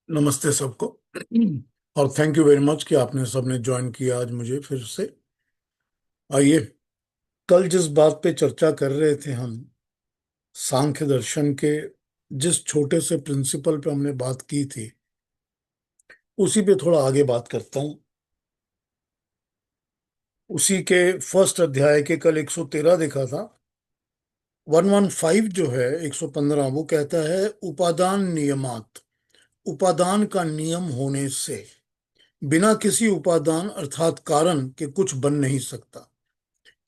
नमस्ते सबको। और थैंक यू वेरी मच कि आपने सबने ज्वाइन किया आज मुझे फिर से। आइए, कल जिस बात पे चर्चा कर रहे थे हम, सांख्य दर्शन के जिस छोटे से प्रिंसिपल पे हमने बात की थी, उसी पे थोड़ा आगे बात करता हूँ। उसी के फर्स्ट अध्याय के कल 113 देखा था। 115 जो है, 115 वो कहता है उपादान नियमात, उपादान का नियम होने से बिना किसी उपादान अर्थात कारण के कुछ बन नहीं सकता।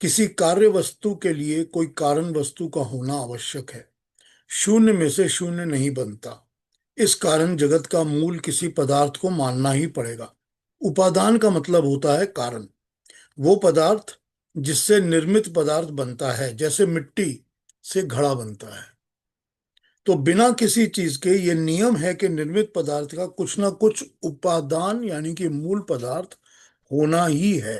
किसी कार्य वस्तु के लिए कोई कारण वस्तु का होना आवश्यक है। शून्य में से शून्य नहीं बनता। इस कारण जगत का मूल किसी पदार्थ को मानना ही पड़ेगा। उपादान का मतलब होता है कारण, वो पदार्थ जिससे निर्मित पदार्थ बनता है, जैसे मिट्टी से घड़ा बनता है। तो बिना किसी चीज के ये नियम है कि निर्मित पदार्थ का कुछ ना कुछ उपादान यानी कि मूल पदार्थ होना ही है।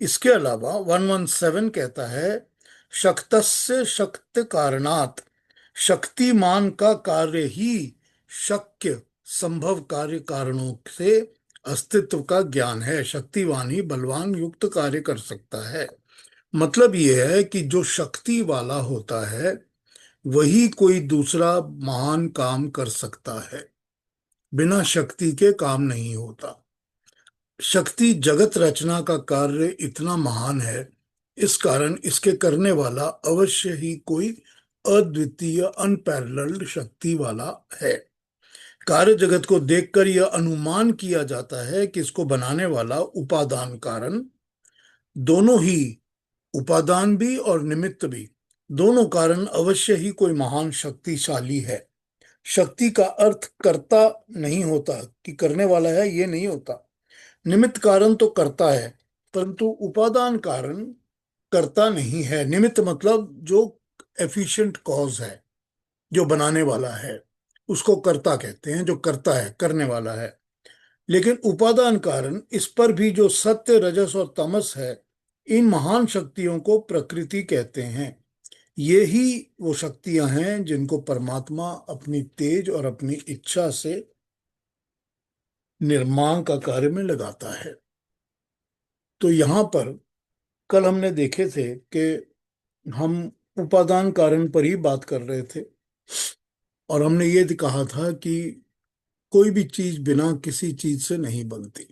इसके अलावा 117 कहता है शक्तस्य शक्त कारणात, शक्तिमान का कार्य ही शक्य संभव कार्य कारणों से अस्तित्व का ज्ञान है। शक्तिवान ही बलवान युक्त कार्य कर सकता है। मतलब यह है कि जो शक्ति वाला होता है वही कोई दूसरा महान काम कर सकता है। बिना शक्ति के काम नहीं होता। शक्ति जगत रचना का कार्य इतना महान है, इस कारण इसके करने वाला अवश्य ही कोई अद्वितीय अनपैरेलल्ड शक्ति वाला है। कार्य जगत को देखकर यह अनुमान किया जाता है कि इसको बनाने वाला उपादान कारण दोनों ही, उपादान भी और निमित्त भी, दोनों कारण अवश्य ही कोई महान शक्तिशाली है। शक्ति का अर्थ कर्ता नहीं होता कि करने वाला है, ये नहीं होता। निमित्त कारण तो करता है, परंतु उपादान कारण करता नहीं है। निमित्त मतलब जो एफिशिएंट कॉज है, जो बनाने वाला है, उसको कर्ता कहते हैं, जो करता है, करने वाला है। लेकिन उपादान कारण, इस पर भी जो सत्य रजस और तमस है, इन महान शक्तियों को प्रकृति कहते हैं। ये ही वो शक्तियां हैं जिनको परमात्मा अपनी तेज और अपनी इच्छा से निर्माण का कार्य में लगाता है। तो यहाँ पर कल हमने देखे थे कि हम उपादान कारण पर ही बात कर रहे थे, और हमने ये कहा था कि कोई भी चीज बिना किसी चीज से नहीं बनती।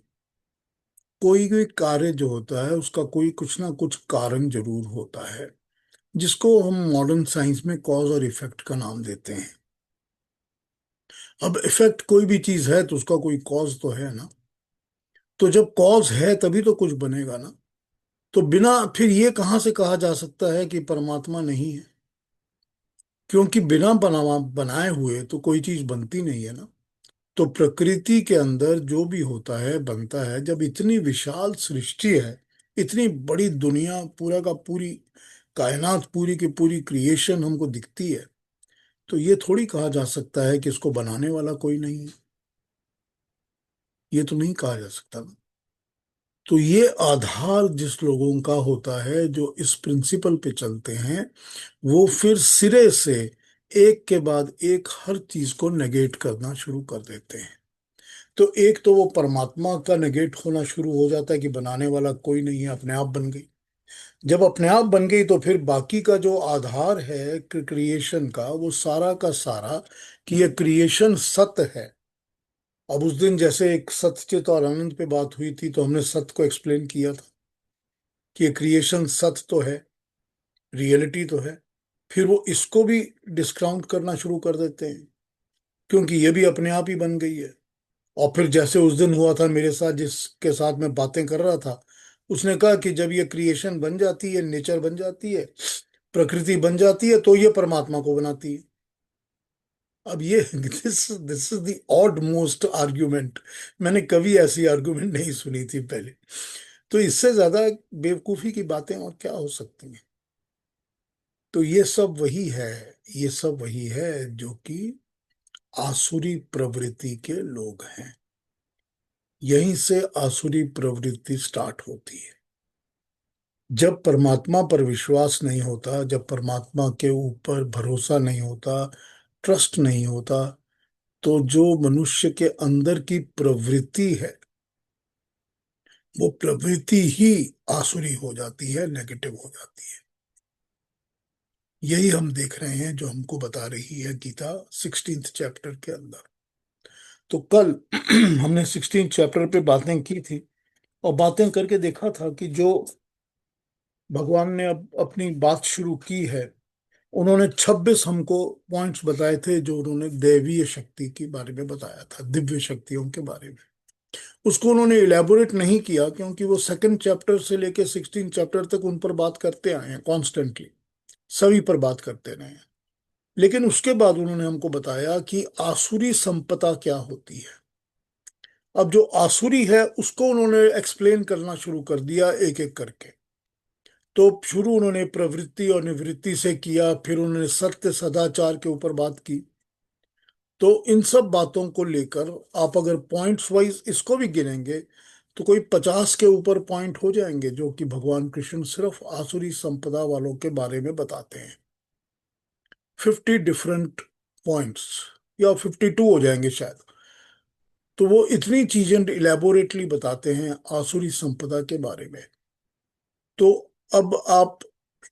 कोई भी कार्य जो होता है उसका कोई कुछ ना कुछ कारण जरूर होता है, जिसको हम मॉडर्न साइंस में कॉज और इफेक्ट का नाम देते हैं। अब इफेक्ट कोई भी चीज है तो उसका कोई कॉज तो है ना। तो जब कॉज है तभी तो कुछ बनेगा ना। तो बिना, फिर ये कहाँ से कहा जा सकता है कि परमात्मा नहीं है? क्योंकि बिना बनाए हुए तो कोई चीज बनती नहीं है ना। तो प्रकृति के अंदर जो भी होता है बनता है। जब इतनी विशाल सृष्टि है, इतनी बड़ी दुनिया, पूरा का पूरी कायनात, पूरी की पूरी क्रिएशन हमको दिखती है, तो ये थोड़ी कहा जा सकता है कि इसको बनाने वाला कोई नहीं है। ये तो नहीं कहा जा सकता ना। तो ये आधार जिस लोगों का होता है, जो इस प्रिंसिपल पे चलते हैं, वो फिर सिरे से एक के बाद एक हर चीज को नेगेट करना शुरू कर देते हैं। तो एक तो वो परमात्मा का नेगेट होना शुरू हो जाता है कि बनाने वाला कोई नहीं है, अपने आप बन गई। जब अपने आप बन गई तो फिर बाकी का जो आधार है क्रिएशन का, वो सारा का सारा कि ये क्रिएशन सत्य है। अब उस दिन जैसे एक सत्यचित और आनंद पे बात हुई थी, तो हमने सत्य को एक्सप्लेन किया था कि ये क्रिएशन सत्य तो है, रियलिटी तो है। फिर वो इसको भी डिस्काउंट करना शुरू कर देते हैं, क्योंकि ये भी अपने आप ही बन गई है। और फिर जैसे उस दिन हुआ था मेरे साथ, जिसके साथ मैं बातें कर रहा था, उसने कहा कि जब ये क्रिएशन बन जाती है, नेचर बन जाती है, प्रकृति बन जाती है, तो ये परमात्मा को बनाती है। अब ये this is the odd most argument. मैंने कभी ऐसी आर्ग्यूमेंट नहीं सुनी थी पहले। तो इससे ज्यादा बेवकूफी की बातें और क्या हो सकती हैं? तो ये सब वही है, ये सब वही है जो कि आसुरी प्रवृत्ति के लोग हैं। यहीं से आसुरी प्रवृत्ति स्टार्ट होती है। जब परमात्मा पर विश्वास नहीं होता, जब परमात्मा के ऊपर भरोसा नहीं होता, ट्रस्ट नहीं होता, तो जो मनुष्य के अंदर की प्रवृत्ति है, वो प्रवृत्ति ही आसुरी हो जाती है, नेगेटिव हो जाती है। यही हम देख रहे हैं जो हमको बता रही है गीता 16th चैप्टर के अंदर। तो कल हमने 16th चैप्टर पे बातें की थी, और बातें करके देखा था कि जो भगवान ने अब अपनी बात शुरू की है, उन्होंने 26 हमको पॉइंट्स बताए थे जो उन्होंने दैवीय शक्ति के बारे में बताया था, दिव्य शक्तियों के बारे में। उसको उन्होंने इलेबोरेट नहीं किया, क्योंकि वो सेकंड चैप्टर से लेके 16 चैप्टर तक उन पर बात करते आए हैं कॉन्स्टेंटली, सभी पर बात करते रहे हैं। लेकिन उसके बाद उन्होंने हमको बताया कि आसुरी संपदा क्या होती है। अब जो आसुरी है उसको उन्होंने एक्सप्लेन करना शुरू कर दिया एक एक करके। तो शुरू उन्होंने प्रवृत्ति और निवृत्ति से किया, फिर उन्होंने सत्य सदाचार के ऊपर बात की। तो इन सब बातों को लेकर आप अगर पॉइंट्स वाइज इसको भी गिनेंगे, तो कोई 50 के ऊपर पॉइंट हो जाएंगे जो कि भगवान कृष्ण सिर्फ आसुरी संपदा वालों के बारे में बताते हैं। 50 डिफरेंट पॉइंट्स, या 52 हो जाएंगे शायद। तो वो इतनी चीजें इलेबोरेटली बताते हैं आसुरी संपदा के बारे में। तो अब आप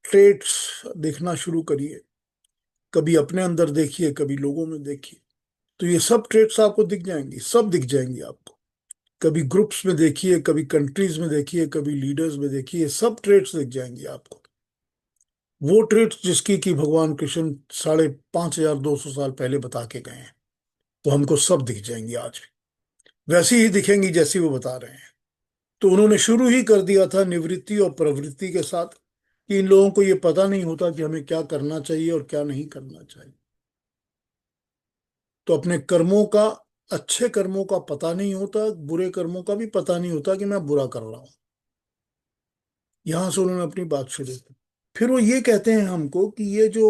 ट्रेट्स देखना शुरू करिए, कभी अपने अंदर देखिए, कभी लोगों में देखिए। तो ये सब ट्रेट्स आपको दिख जाएंगी, सब दिख जाएंगी आपको। कभी ग्रुप्स में देखिए, कभी कंट्रीज में देखिए, कभी लीडर्स में देखिए, सब ट्रेट्स दिख जाएंगी आपको। वो ट्रेट्स जिसकी कि भगवान कृष्ण 5200 साल पहले बता के गए हैं, तो हमको सब दिख जाएंगी आज भी, वैसी ही दिखेंगी जैसी वो बता रहे हैं। तो उन्होंने शुरू ही कर दिया था निवृत्ति और प्रवृत्ति के साथ, कि इन लोगों को ये पता नहीं होता कि हमें क्या करना चाहिए और क्या नहीं करना चाहिए। तो अपने कर्मों का, अच्छे कर्मों का पता नहीं होता, बुरे कर्मों का भी पता नहीं होता कि मैं बुरा कर रहा हूं। यहां से उन्होंने अपनी बात शुरू की। फिर वो ये कहते हैं हमको कि ये जो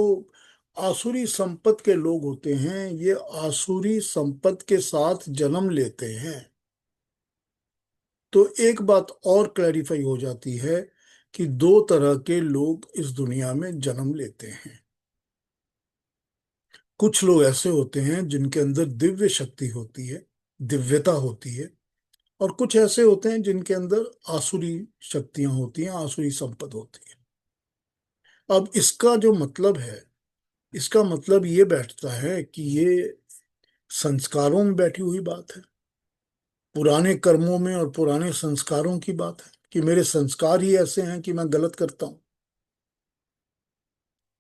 आसुरी संपत्ति के लोग होते हैं, ये आसुरी संपत्ति के साथ जन्म लेते हैं। तो एक बात और क्लैरिफाई हो जाती है कि दो तरह के लोग इस दुनिया में जन्म लेते हैं। कुछ लोग ऐसे होते हैं जिनके अंदर दिव्य शक्ति होती है, दिव्यता होती है, और कुछ ऐसे होते हैं जिनके अंदर आसुरी शक्तियां होती हैं, आसुरी संपद होती है। अब इसका जो मतलब है, इसका मतलब ये बैठता है कि ये संस्कारों में बैठी हुई बात है, पुराने कर्मों में और पुराने संस्कारों की बात है, कि मेरे संस्कार ही ऐसे हैं कि मैं गलत करता हूं।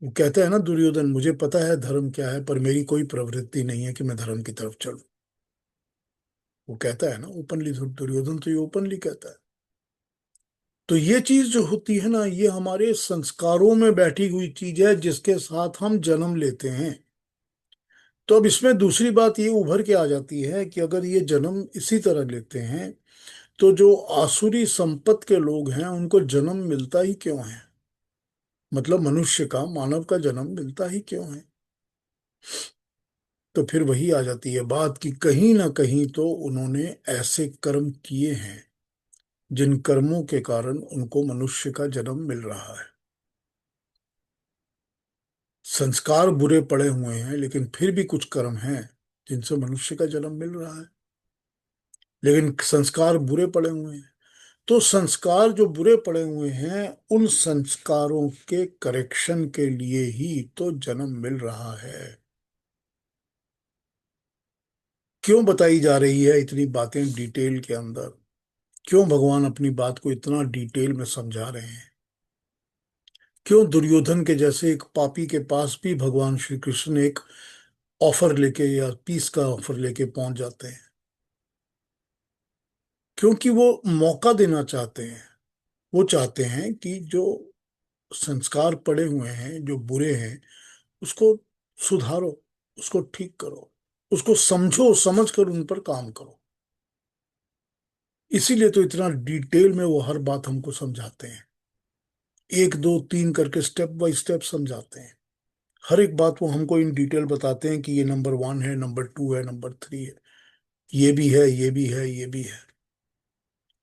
वो कहता है ना दुर्योधन, मुझे पता है धर्म क्या है, पर मेरी कोई प्रवृत्ति नहीं है कि मैं धर्म की तरफ चलूं। वो कहता है ना ओपनली, दुर्योधन तो ये ओपनली कहता है। तो ये चीज जो होती है ना, ये हमारे संस्कारों में बैठी हुई चीज है जिसके साथ हम जन्म लेते हैं। तो अब इसमें दूसरी बात ये उभर के आ जाती है कि अगर ये जन्म इसी तरह लेते हैं, तो जो आसुरी संपत्ति के लोग हैं उनको जन्म मिलता ही क्यों है? मतलब मनुष्य का, मानव का जन्म मिलता ही क्यों है? तो फिर वही आ जाती है बात कि कहीं ना कहीं तो उन्होंने ऐसे कर्म किए हैं जिन कर्मों के कारण उनको मनुष्य का जन्म मिल रहा है। संस्कार बुरे पड़े हुए हैं, लेकिन फिर भी कुछ कर्म हैं जिनसे मनुष्य का जन्म मिल रहा है, लेकिन संस्कार बुरे पड़े हुए हैं। तो संस्कार जो बुरे पड़े हुए हैं, उन संस्कारों के करेक्शन के लिए ही तो जन्म मिल रहा है। क्यों बताई जा रही है इतनी बातें डिटेल के अंदर? क्यों भगवान अपनी बात को इतना डिटेल में समझा रहे हैं? क्यों दुर्योधन के जैसे एक पापी के पास भी भगवान श्री कृष्ण एक ऑफर लेके या पीस का ऑफर लेके पहुंच जाते हैं? क्योंकि वो मौका देना चाहते हैं। वो चाहते हैं कि जो संस्कार पड़े हुए हैं, जो बुरे हैं, उसको सुधारो, उसको ठीक करो, उसको समझो, समझ कर उन पर काम करो। इसीलिए तो इतना डिटेल में वो हर बात हमको समझाते हैं, एक दो तीन करके स्टेप बाय स्टेप समझाते हैं। हर एक बात वो हमको इन डिटेल बताते हैं कि ये नंबर 1 है, नंबर 2 है, नंबर 3 है, ये भी है, ये भी है, ये भी है।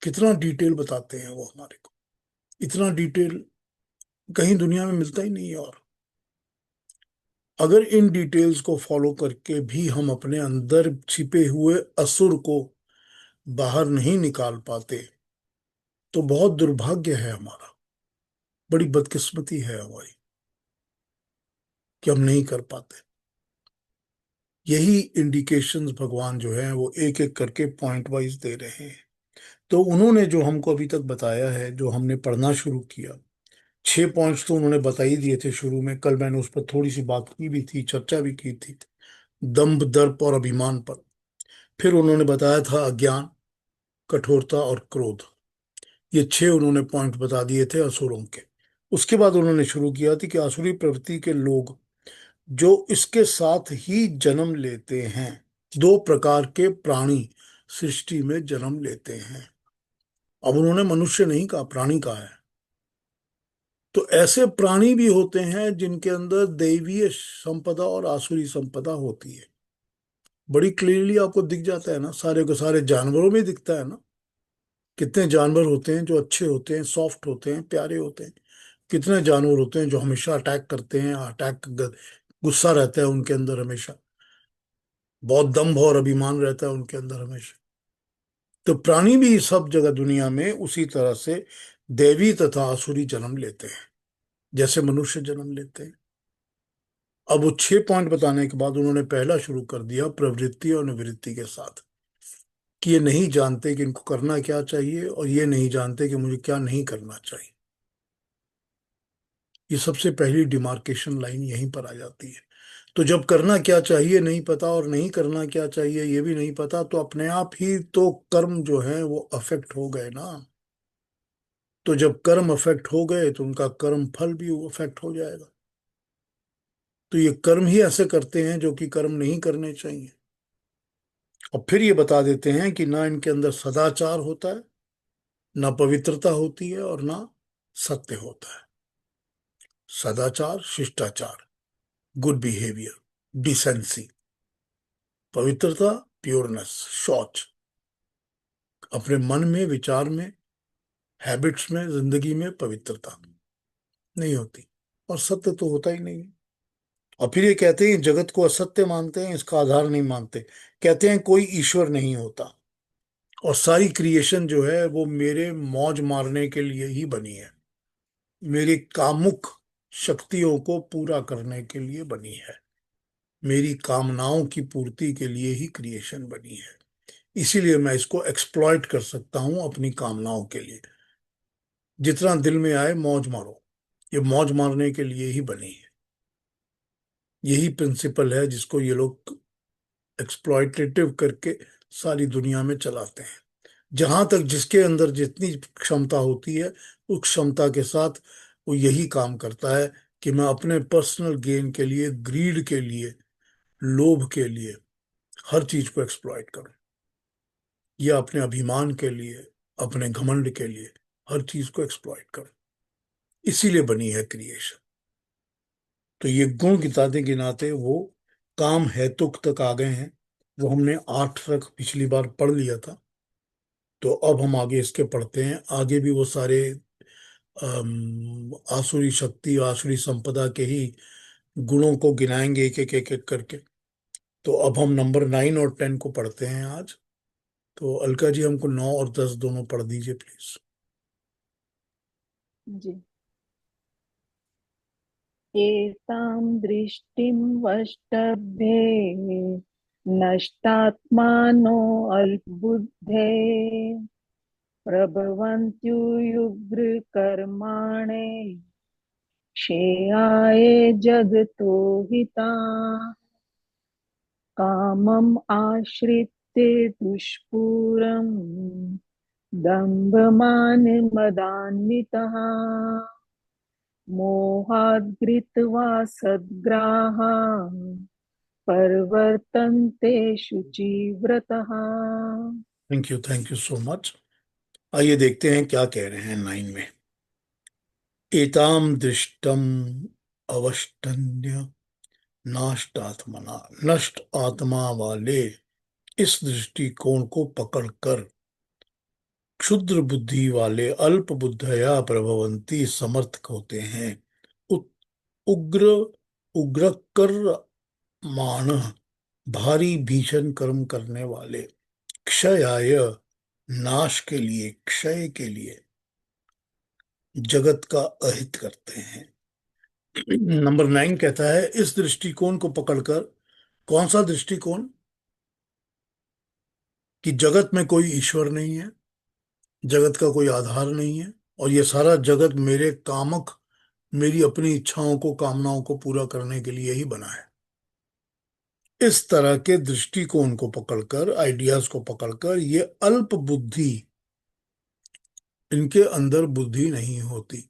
कितना डिटेल बताते हैं वो हमारे को। इतना डिटेल कहीं दुनिया में मिलता ही नहीं है। और अगर इन डिटेल्स को फॉलो करके भी हम अपने अंदर छिपे हुए असुर को बाहर नहीं निकाल पाते, तो बहुत दुर्भाग्य है हमारा, बड़ी बदकिस्मती है हमारी कि हम नहीं कर पाते। यही इंडिकेशंस भगवान जो है वो एक एक करके पॉइंट वाइज दे रहे हैं। तो उन्होंने जो हमको अभी तक बताया है, जो हमने पढ़ना शुरू किया, 6 पॉइंट्स तो उन्होंने बता ही दिए थे शुरू में। कल मैंने उस पर थोड़ी सी बात की भी थी, चर्चा भी की थी, दंभ, दर्प और अभिमान पर। फिर उन्होंने बताया था अज्ञान, कठोरता और क्रोध। ये 6 उन्होंने पॉइंट बता दिए थे असुरों के। उसके बाद उन्होंने शुरू किया थी कि आसुरी प्रवृत्ति के लोग जो इसके साथ ही जन्म लेते हैं, 2 प्रकार के प्राणी सृष्टि में जन्म लेते हैं। अब उन्होंने मनुष्य नहीं कहा, प्राणी कहा है। तो ऐसे प्राणी भी होते हैं जिनके अंदर दैवीय संपदा और आसुरी संपदा होती है। बड़ी क्लियरली आपको दिख जाता है ना, सारे के सारे जानवरों में दिखता है ना। कितने जानवर होते हैं जो अच्छे होते हैं, सॉफ्ट होते हैं, प्यारे होते हैं। कितने जानवर होते हैं जो हमेशा अटैक करते हैं, गुस्सा रहता है उनके अंदर हमेशा, बहुत दम्भ और अभिमान रहता है उनके अंदर हमेशा। तो प्राणी भी सब जगह दुनिया में उसी तरह से दैवी तथा आसुरी जन्म लेते हैं, जैसे मनुष्य जन्म लेते हैं। अब वो 6 पॉइंट बताने के बाद उन्होंने पहला शुरू कर दिया प्रवृत्ति और निवृत्ति के साथ, कि ये नहीं जानते कि इनको करना क्या चाहिए, और ये नहीं जानते कि मुझे क्या नहीं करना चाहिए। ये सबसे पहली डिमार्केशन लाइन यहीं पर आ जाती है। तो जब करना क्या चाहिए नहीं पता, और नहीं करना क्या चाहिए ये भी नहीं पता, तो अपने आप ही तो कर्म जो है वो अफेक्ट हो गए ना। तो जब कर्म अफेक्ट हो गए तो उनका कर्म फल भी अफेक्ट हो जाएगा। तो ये कर्म ही ऐसे करते हैं जो कि कर्म नहीं करने चाहिए। और फिर ये बता देते हैं कि ना इनके अंदर सदाचार होता है, ना पवित्रता होती है, और ना सत्य होता है। सदाचार, शिष्टाचार, गुड बिहेवियर, डिसेंसी, पवित्रता, प्योरनेस, शौच, अपने मन में, विचार में, हैबिट्स में, जिंदगी में पवित्रता नहीं होती। और सत्य तो होता ही नहीं है। और फिर ये कहते हैं जगत को असत्य मानते हैं, इसका आधार नहीं मानते। कहते हैं कोई ईश्वर नहीं होता, और सारी क्रिएशन जो है वो मेरे मौज मारने के लिए ही बनी है, मेरी कामुक शक्तियों को पूरा करने के लिए बनी है, मेरी कामनाओं की पूर्ति के लिए ही क्रिएशन बनी है। इसीलिए मैं इसको एक्सप्लॉइट कर सकता हूं अपनी कामनाओं के लिए। जितना दिल में आए मौज मारो, ये मौज मारने के लिए ही बनी है। यही प्रिंसिपल है जिसको ये लोग एक्सप्लॉइटेटिव करके सारी दुनिया में चलाते हैं। जहां तक जिसके अंदर जितनी क्षमता होती है, उस क्षमता के साथ वो यही काम करता है कि मैं अपने पर्सनल गेन के लिए, ग्रीड के लिए, लोभ के लिए हर चीज को एक्सप्लॉइट करूं, या अपने अभिमान के लिए, अपने घमंड के लिए हर चीज को एक्सप्लॉइट करूं। इसीलिए बनी है क्रिएशन। तो ये गुण गिनाते गिनाते वो काम हेतुक तक आ गए हैं। वो हमने 8 तक पिछली बार पढ़ लिया था। तो अब हम आगे इसके पढ़ते हैं। आगे भी वो सारे आसुरी शक्ति, आसुरी संपदा के ही गुणों को गिनाएंगे एक एक एक एक करके। तो अब हम नंबर 9 और 10 को पढ़ते हैं आज। तो अलका जी हमको 9 और 10 दोनों पढ़ दीजिए प्लीज। जी। एतां दृष्टिं वष्टभ्ये नष्टात्मानो अल्पबुद्धे प्रभवन्त्युग्रकर्माणे क्षेयाय जगतो हिता कामम् आश्रित्य दुष्पूरम् दम्भमानमदान्वितः मोहाद् गृहीत्वा सद्ग्राहा परिवर्तन्ते शुचिव्रतः। Thank you so much. आइए देखते हैं क्या कह रहे हैं 9 में। एताम दृष्टम अवष्टन्य नाष्ट आत्मना, नष्ट आत्मा वाले इस दृष्टिकोण को पकड़कर क्षुद्र बुद्धि वाले अल्प बुद्धया प्रभवंती समर्थक होते हैं। उ- उग्र उग्रकर मान, भारी भीषण कर्म करने वाले, क्षयाय, नाश के लिए, क्षय के लिए, जगत का अहित करते हैं। नंबर 9 कहता है, इस दृष्टिकोण को पकड़कर, कौन सा दृष्टिकोण? कि जगत में कोई ईश्वर नहीं है, जगत का कोई आधार नहीं है, और ये सारा जगत मेरे कामक, मेरी अपनी इच्छाओं को, कामनाओं को पूरा करने के लिए ही बना है। इस तरह के दृष्टिकोण को पकड़कर, आइडियाज को पकड़कर, ये अल्प बुद्धि, इनके अंदर बुद्धि नहीं होती।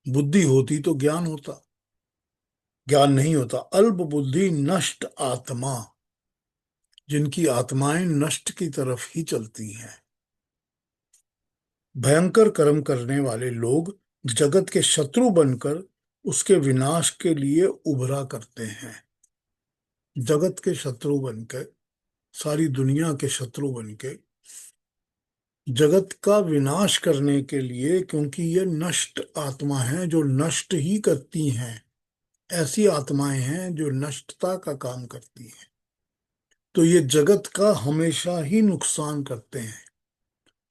बुद्धि होती तो ज्ञान होता, ज्ञान नहीं होता। अल्प बुद्धि नष्ट आत्मा, जिनकी आत्माएं नष्ट की तरफ ही चलती हैं। भयंकर कर्म करने वाले लोग जगत के शत्रु बनकर उसके विनाश के लिए उभरा करते हैं। जगत के शत्रु बनकर, सारी दुनिया के शत्रु बनके, जगत का विनाश करने के लिए, क्योंकि ये नष्ट आत्मा है जो नष्ट ही करती हैं। ऐसी आत्माएं हैं जो नष्टता का काम करती हैं, तो ये जगत का हमेशा ही नुकसान करते हैं,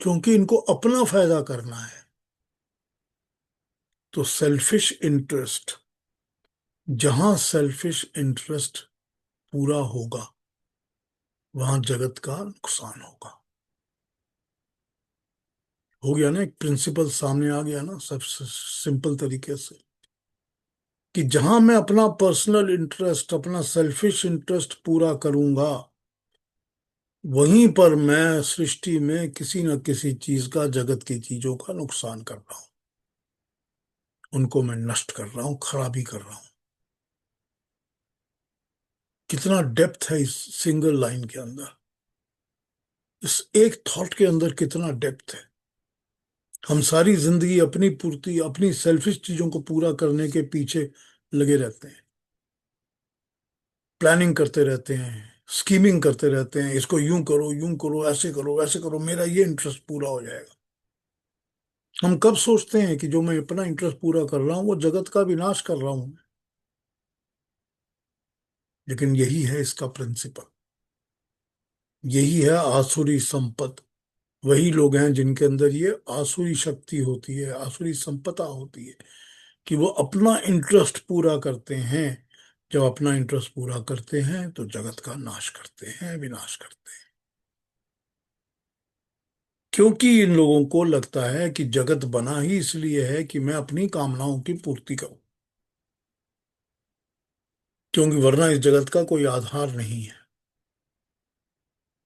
क्योंकि इनको अपना फायदा करना है। तो सेल्फिश इंटरेस्ट, जहां सेल्फिश इंटरेस्ट पूरा होगा, वहां जगत का नुकसान होगा। हो गया ना, एक प्रिंसिपल सामने आ गया ना, सबसे सिंपल तरीके से, कि जहां मैं अपना पर्सनल इंटरेस्ट, अपना सेल्फिश इंटरेस्ट पूरा करूंगा, वहीं पर मैं सृष्टि में किसी न किसी चीज का, जगत की चीजों का नुकसान कर रहा हूं। उनको मैं नष्ट कर रहा हूं, खराबी कर रहा हूं। कितना डेप्थ है इस सिंगल लाइन के अंदर, इस एक थॉट के अंदर कितना डेप्थ है। हम सारी जिंदगी अपनी पूर्ति, अपनी सेल्फिश चीजों को पूरा करने के पीछे लगे रहते हैं, प्लानिंग करते रहते हैं, स्कीमिंग करते रहते हैं, इसको यूं करो, ऐसे करो, वैसे करो, मेरा ये इंटरेस्ट पूरा हो जाएगा। हम कब सोचते हैं कि जो मैं अपना इंटरेस्ट पूरा कर रहा हूं वो जगत का विनाश कर रहा हूं? लेकिन यही है इसका प्रिंसिपल, यही है आसुरी संपत। वही लोग हैं जिनके अंदर ये आसुरी शक्ति होती है, आसुरी संपदा होती है, कि वो अपना इंटरेस्ट पूरा करते हैं। जब अपना इंटरेस्ट पूरा करते हैं तो जगत का नाश करते हैं, विनाश करते हैं। क्योंकि इन लोगों को लगता है कि जगत बना ही इसलिए है कि मैं अपनी कामनाओं की पूर्ति करूं, क्योंकि वरना इस जगत का कोई आधार नहीं है।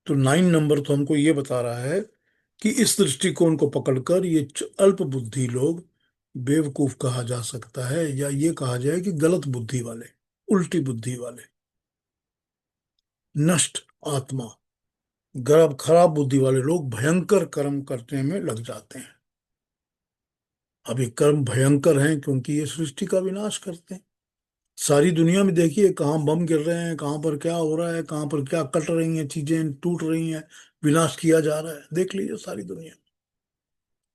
तो 9 नंबर तो हमको ये बता रहा है कि इस दृष्टिकोण को पकड़कर ये अल्प बुद्धि लोग बेवकूफ कहा जा सकता है, या ये कहा जाए कि गलत बुद्धि वाले, उल्टी बुद्धि वाले, नष्ट आत्मा, खराब खराब बुद्धि वाले लोग भयंकर कर्म करने में लग जाते हैं। अब ये कर्म भयंकर हैं क्योंकि ये सृष्टि का विनाश करते हैं। सारी दुनिया में देखिए, कहाँ बम गिर रहे हैं, कहाँ पर क्या हो रहा है, कहाँ पर क्या कट रही हैं, चीजें टूट रही हैं, विनाश किया जा रहा है। देख लीजिए, सारी दुनिया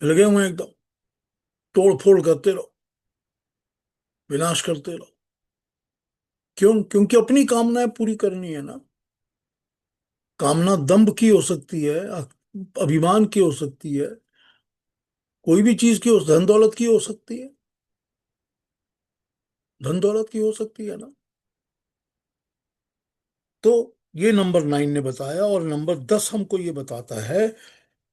लगे हुए हैं एकदम, तोड़ फोड़ करते रहो, विनाश करते रहो। क्यों? क्योंकि अपनी कामनाएं पूरी करनी है ना। कामना दंभ की हो सकती है, अभिमान की हो सकती है, कोई भी चीज की हो, धन दौलत की हो सकती है, धन दौलत की हो सकती है ना। तो ये नंबर 9 ने बताया, और नंबर 10 हमको ये बताता है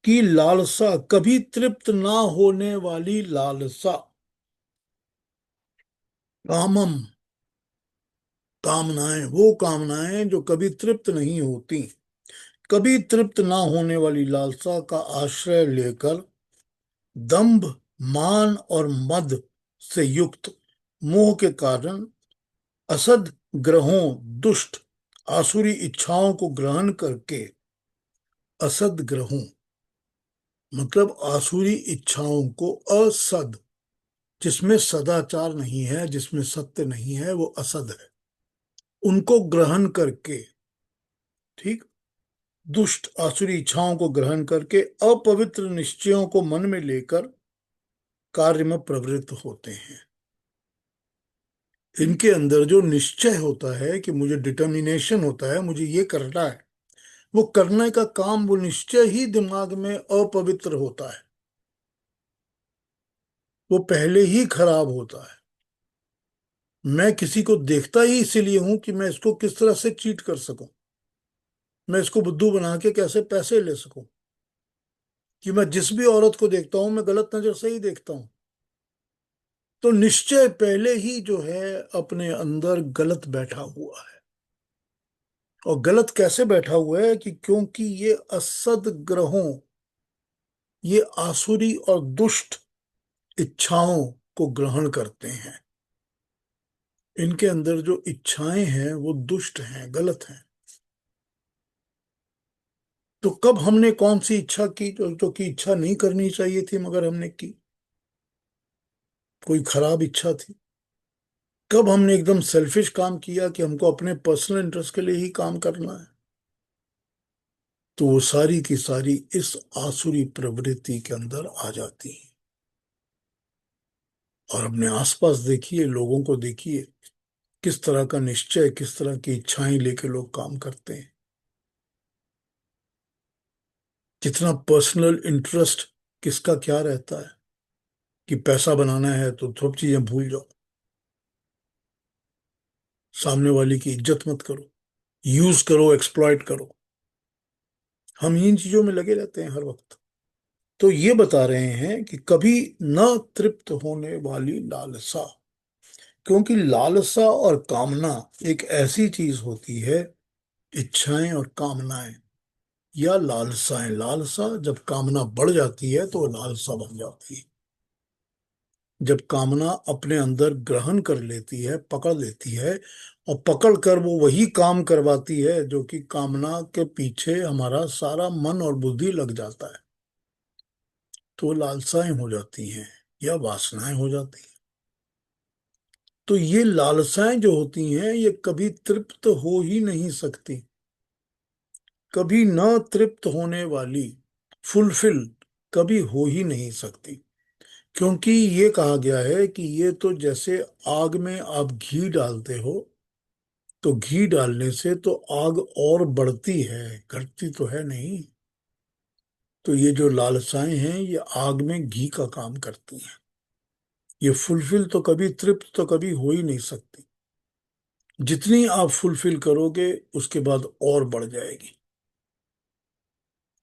कि लालसा, कभी तृप्त ना होने वाली लालसा, कामम, कामनाएं, वो कामनाएं जो कभी तृप्त नहीं होती, कभी तृप्त ना होने वाली लालसा का आश्रय लेकर दंभ, मान और मद से युक्त मोह के कारण असद ग्रहों, दुष्ट आसुरी इच्छाओं को ग्रहण करके, असद ग्रहों मतलब आसुरी इच्छाओं को, असद, जिसमें सदाचार नहीं है, जिसमें सत्य नहीं है, वो असद है, उनको ग्रहण करके, ठीक, दुष्ट आसुरी इच्छाओं को ग्रहण करके अपवित्र निश्चयों को मन में लेकर कार्य में प्रवृत्त होते हैं। इनके अंदर जो निश्चय होता है कि मुझे डिटर्मिनेशन होता है, मुझे ये करना है, वो करने का काम, वो निश्चय ही दिमाग में अपवित्र होता है, वो पहले ही खराब होता है। मैं किसी को देखता ही इसीलिए हूं कि मैं इसको किस तरह से चीट कर सकूं, मैं इसको बुद्धू बना के कैसे पैसे ले सकूं, कि मैं जिस भी औरत को देखता हूं मैं गलत नजर से ही देखता हूं। तो निश्चय पहले ही जो है अपने अंदर गलत बैठा हुआ है। और गलत कैसे बैठा हुआ है कि क्योंकि ये असद ग्रहों, ये आसुरी और दुष्ट इच्छाओं को ग्रहण करते हैं। इनके अंदर जो इच्छाएं हैं वो दुष्ट हैं, गलत हैं। तो कब हमने कौन सी इच्छा की जो कि इच्छा नहीं करनी चाहिए थी मगर हमने की, कोई खराब इच्छा थी? कब हमने एकदम सेल्फिश काम किया कि हमको अपने पर्सनल इंटरेस्ट के लिए ही काम करना है? तो वो सारी की सारी इस आसुरी प्रवृत्ति के अंदर आ जाती है। और अपने आसपास देखिए, लोगों को देखिए, किस तरह का निश्चय, किस तरह की इच्छाएं लेके लोग काम करते हैं। कितना पर्सनल इंटरेस्ट किसका क्या रहता है, कि पैसा बनाना है तो सब चीजें भूल जाओ, सामने वाले की इज्जत मत करो, यूज करो, एक्सप्लॉइट करो। हम इन चीजों में लगे रहते हैं हर वक्त। तो ये बता रहे हैं कि कभी न तृप्त होने वाली लालसा, क्योंकि लालसा और कामना एक ऐसी चीज होती है, इच्छाएं और कामनाएं या लालसाएं, लालसा जब कामना बढ़ जाती है तो वो लालसा बन जाती है। जब कामना अपने अंदर ग्रहण कर लेती है, पकड़ लेती है, और पकड़ कर वो वही काम करवाती है जो कि कामना के पीछे हमारा सारा मन और बुद्धि लग जाता है, तो लालसाएं हो जाती हैं या वासनाएं हो जाती हैं। तो ये लालसाएं जो होती हैं ये कभी तृप्त हो ही नहीं सकती, कभी न तृप्त होने वाली, फुलफिल कभी हो ही नहीं सकती। क्योंकि ये कहा गया है कि ये तो जैसे आग में आप घी डालते हो, तो घी डालने से तो आग और बढ़ती है, घटती तो है नहीं। तो ये जो लालसाएं हैं ये आग में घी का काम करती हैं। ये फुलफिल तो कभी, तृप्त तो कभी हो ही नहीं सकती। जितनी आप फुलफिल करोगे उसके बाद और बढ़ जाएगी।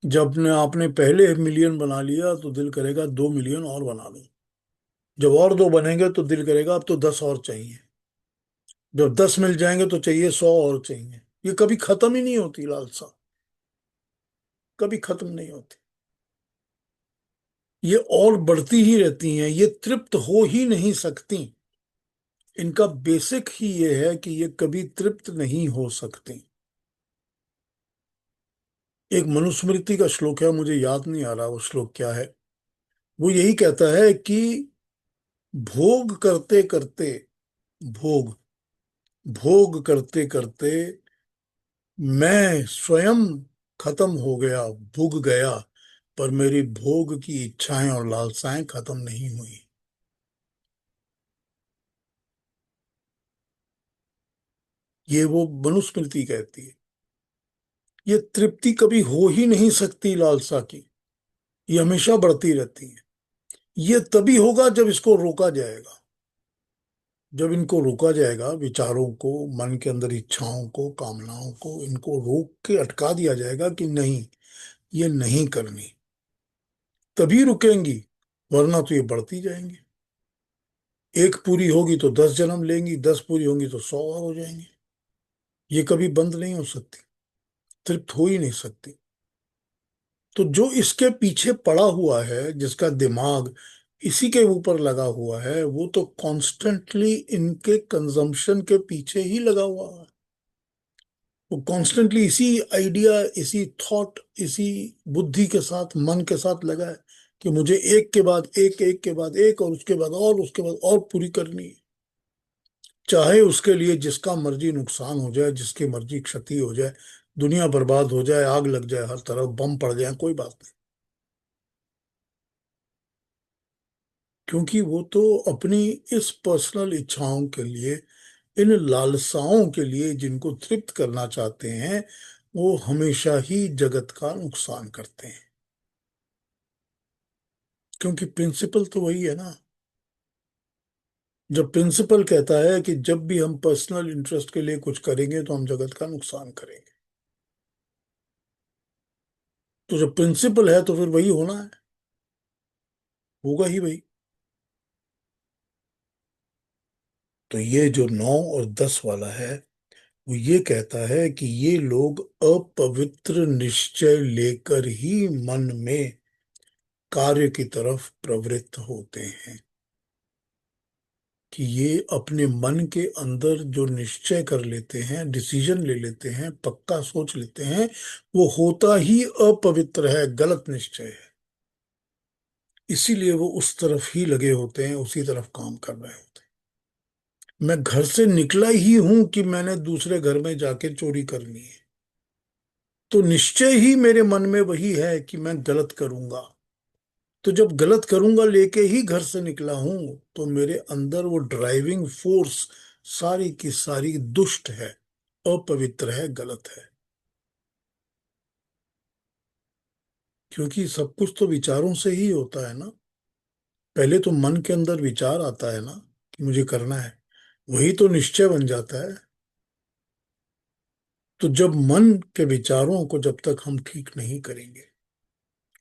जब ने आपने पहले मिलियन बना लिया तो दिल करेगा 2 मिलियन और बना लो। जब और दो बनेंगे तो दिल करेगा अब तो 10 और चाहिए। जब 10 मिल जाएंगे तो चाहिए 100 और चाहिए। ये कभी खत्म ही नहीं होती लालसा, कभी खत्म नहीं होती। ये और बढ़ती ही रहती हैं, ये तृप्त हो ही नहीं सकती। इनका बेसिक ही ये है कि ये कभी तृप्त नहीं हो सकती। एक मनुस्मृति का श्लोक है, मुझे याद नहीं आ रहा वो श्लोक क्या है। वो यही कहता है कि भोग करते करते, भोग भोग करते करते मैं स्वयं खत्म हो गया, भुग गया, पर मेरी भोग की इच्छाएं और लालसाएं खत्म नहीं हुई। ये वो मनुस्मृति कहती है। ये तृप्ति कभी हो ही नहीं सकती लालसा की, ये हमेशा बढ़ती रहती है। ये तभी होगा जब इसको रोका जाएगा। जब इनको रोका जाएगा, विचारों को, मन के अंदर इच्छाओं को, कामनाओं को, इनको रोक के अटका दिया जाएगा कि नहीं, ये नहीं करनी, तभी रुकेंगी। वरना तो ये बढ़ती जाएंगी। एक पूरी होगी तो 10 जन्म लेंगी, 10 पूरी होंगी तो 100 और हो जाएंगी। ये कभी बंद नहीं हो सकती, तृप्त हो ही नहीं सकती। तो जो इसके पीछे पड़ा हुआ है, जिसका दिमाग इसी के ऊपर लगा हुआ है, वो तो कॉन्स्टेंटली इनके कंजम्पशन के पीछे ही लगा हुआ है। वो कॉन्स्टेंटली इसी आइडिया, इसी थॉट, इसी बुद्धि के साथ, मन के साथ लगा है कि मुझे एक के बाद एक, एक के बाद एक, और उसके बाद और, उसके बाद और पूरी करनी है। चाहे उसके लिए जिसका मर्जी नुकसान हो जाए, जिसकी मर्जी क्षति हो जाए, दुनिया बर्बाद हो जाए, आग लग जाए, हर तरफ बम पड़ जाए, कोई बात नहीं। क्योंकि वो तो अपनी इस पर्सनल इच्छाओं के लिए इन लालसाओं के लिए जिनको तृप्त करना चाहते हैं, वो हमेशा ही जगत का नुकसान करते हैं। क्योंकि प्रिंसिपल तो वही है ना। जब प्रिंसिपल कहता है कि जब भी हम पर्सनल इंटरेस्ट के लिए कुछ करेंगे तो हम जगत का नुकसान करेंगे, तो जब प्रिंसिपल है तो फिर वही होना है, होगा ही वही। तो ये जो 9 और 10 वाला है, वो ये कहता है कि ये लोग अपवित्र निश्चय लेकर ही मन में कार्य की तरफ प्रवृत्त होते हैं। कि ये अपने मन के अंदर जो निश्चय कर लेते हैं, डिसीजन ले लेते हैं, पक्का सोच लेते हैं, वो होता ही अपवित्र है, गलत निश्चय है। इसीलिए वो उस तरफ ही लगे होते हैं, उसी तरफ काम कर रहे होते हैं। मैं घर से निकला ही हूं कि मैंने दूसरे घर में जाके चोरी करनी है, तो निश्चय ही मेरे मन में वही है कि मैं गलत करूंगा। तो जब गलत करूंगा लेके ही घर से निकला हूं, तो मेरे अंदर वो ड्राइविंग फोर्स सारी की सारी दुष्ट है, अपवित्र है, गलत है। क्योंकि सब कुछ तो विचारों से ही होता है ना। पहले तो मन के अंदर विचार आता है ना कि मुझे करना है, वही तो निश्चय बन जाता है। तो जब मन के विचारों को जब तक हम ठीक नहीं करेंगे,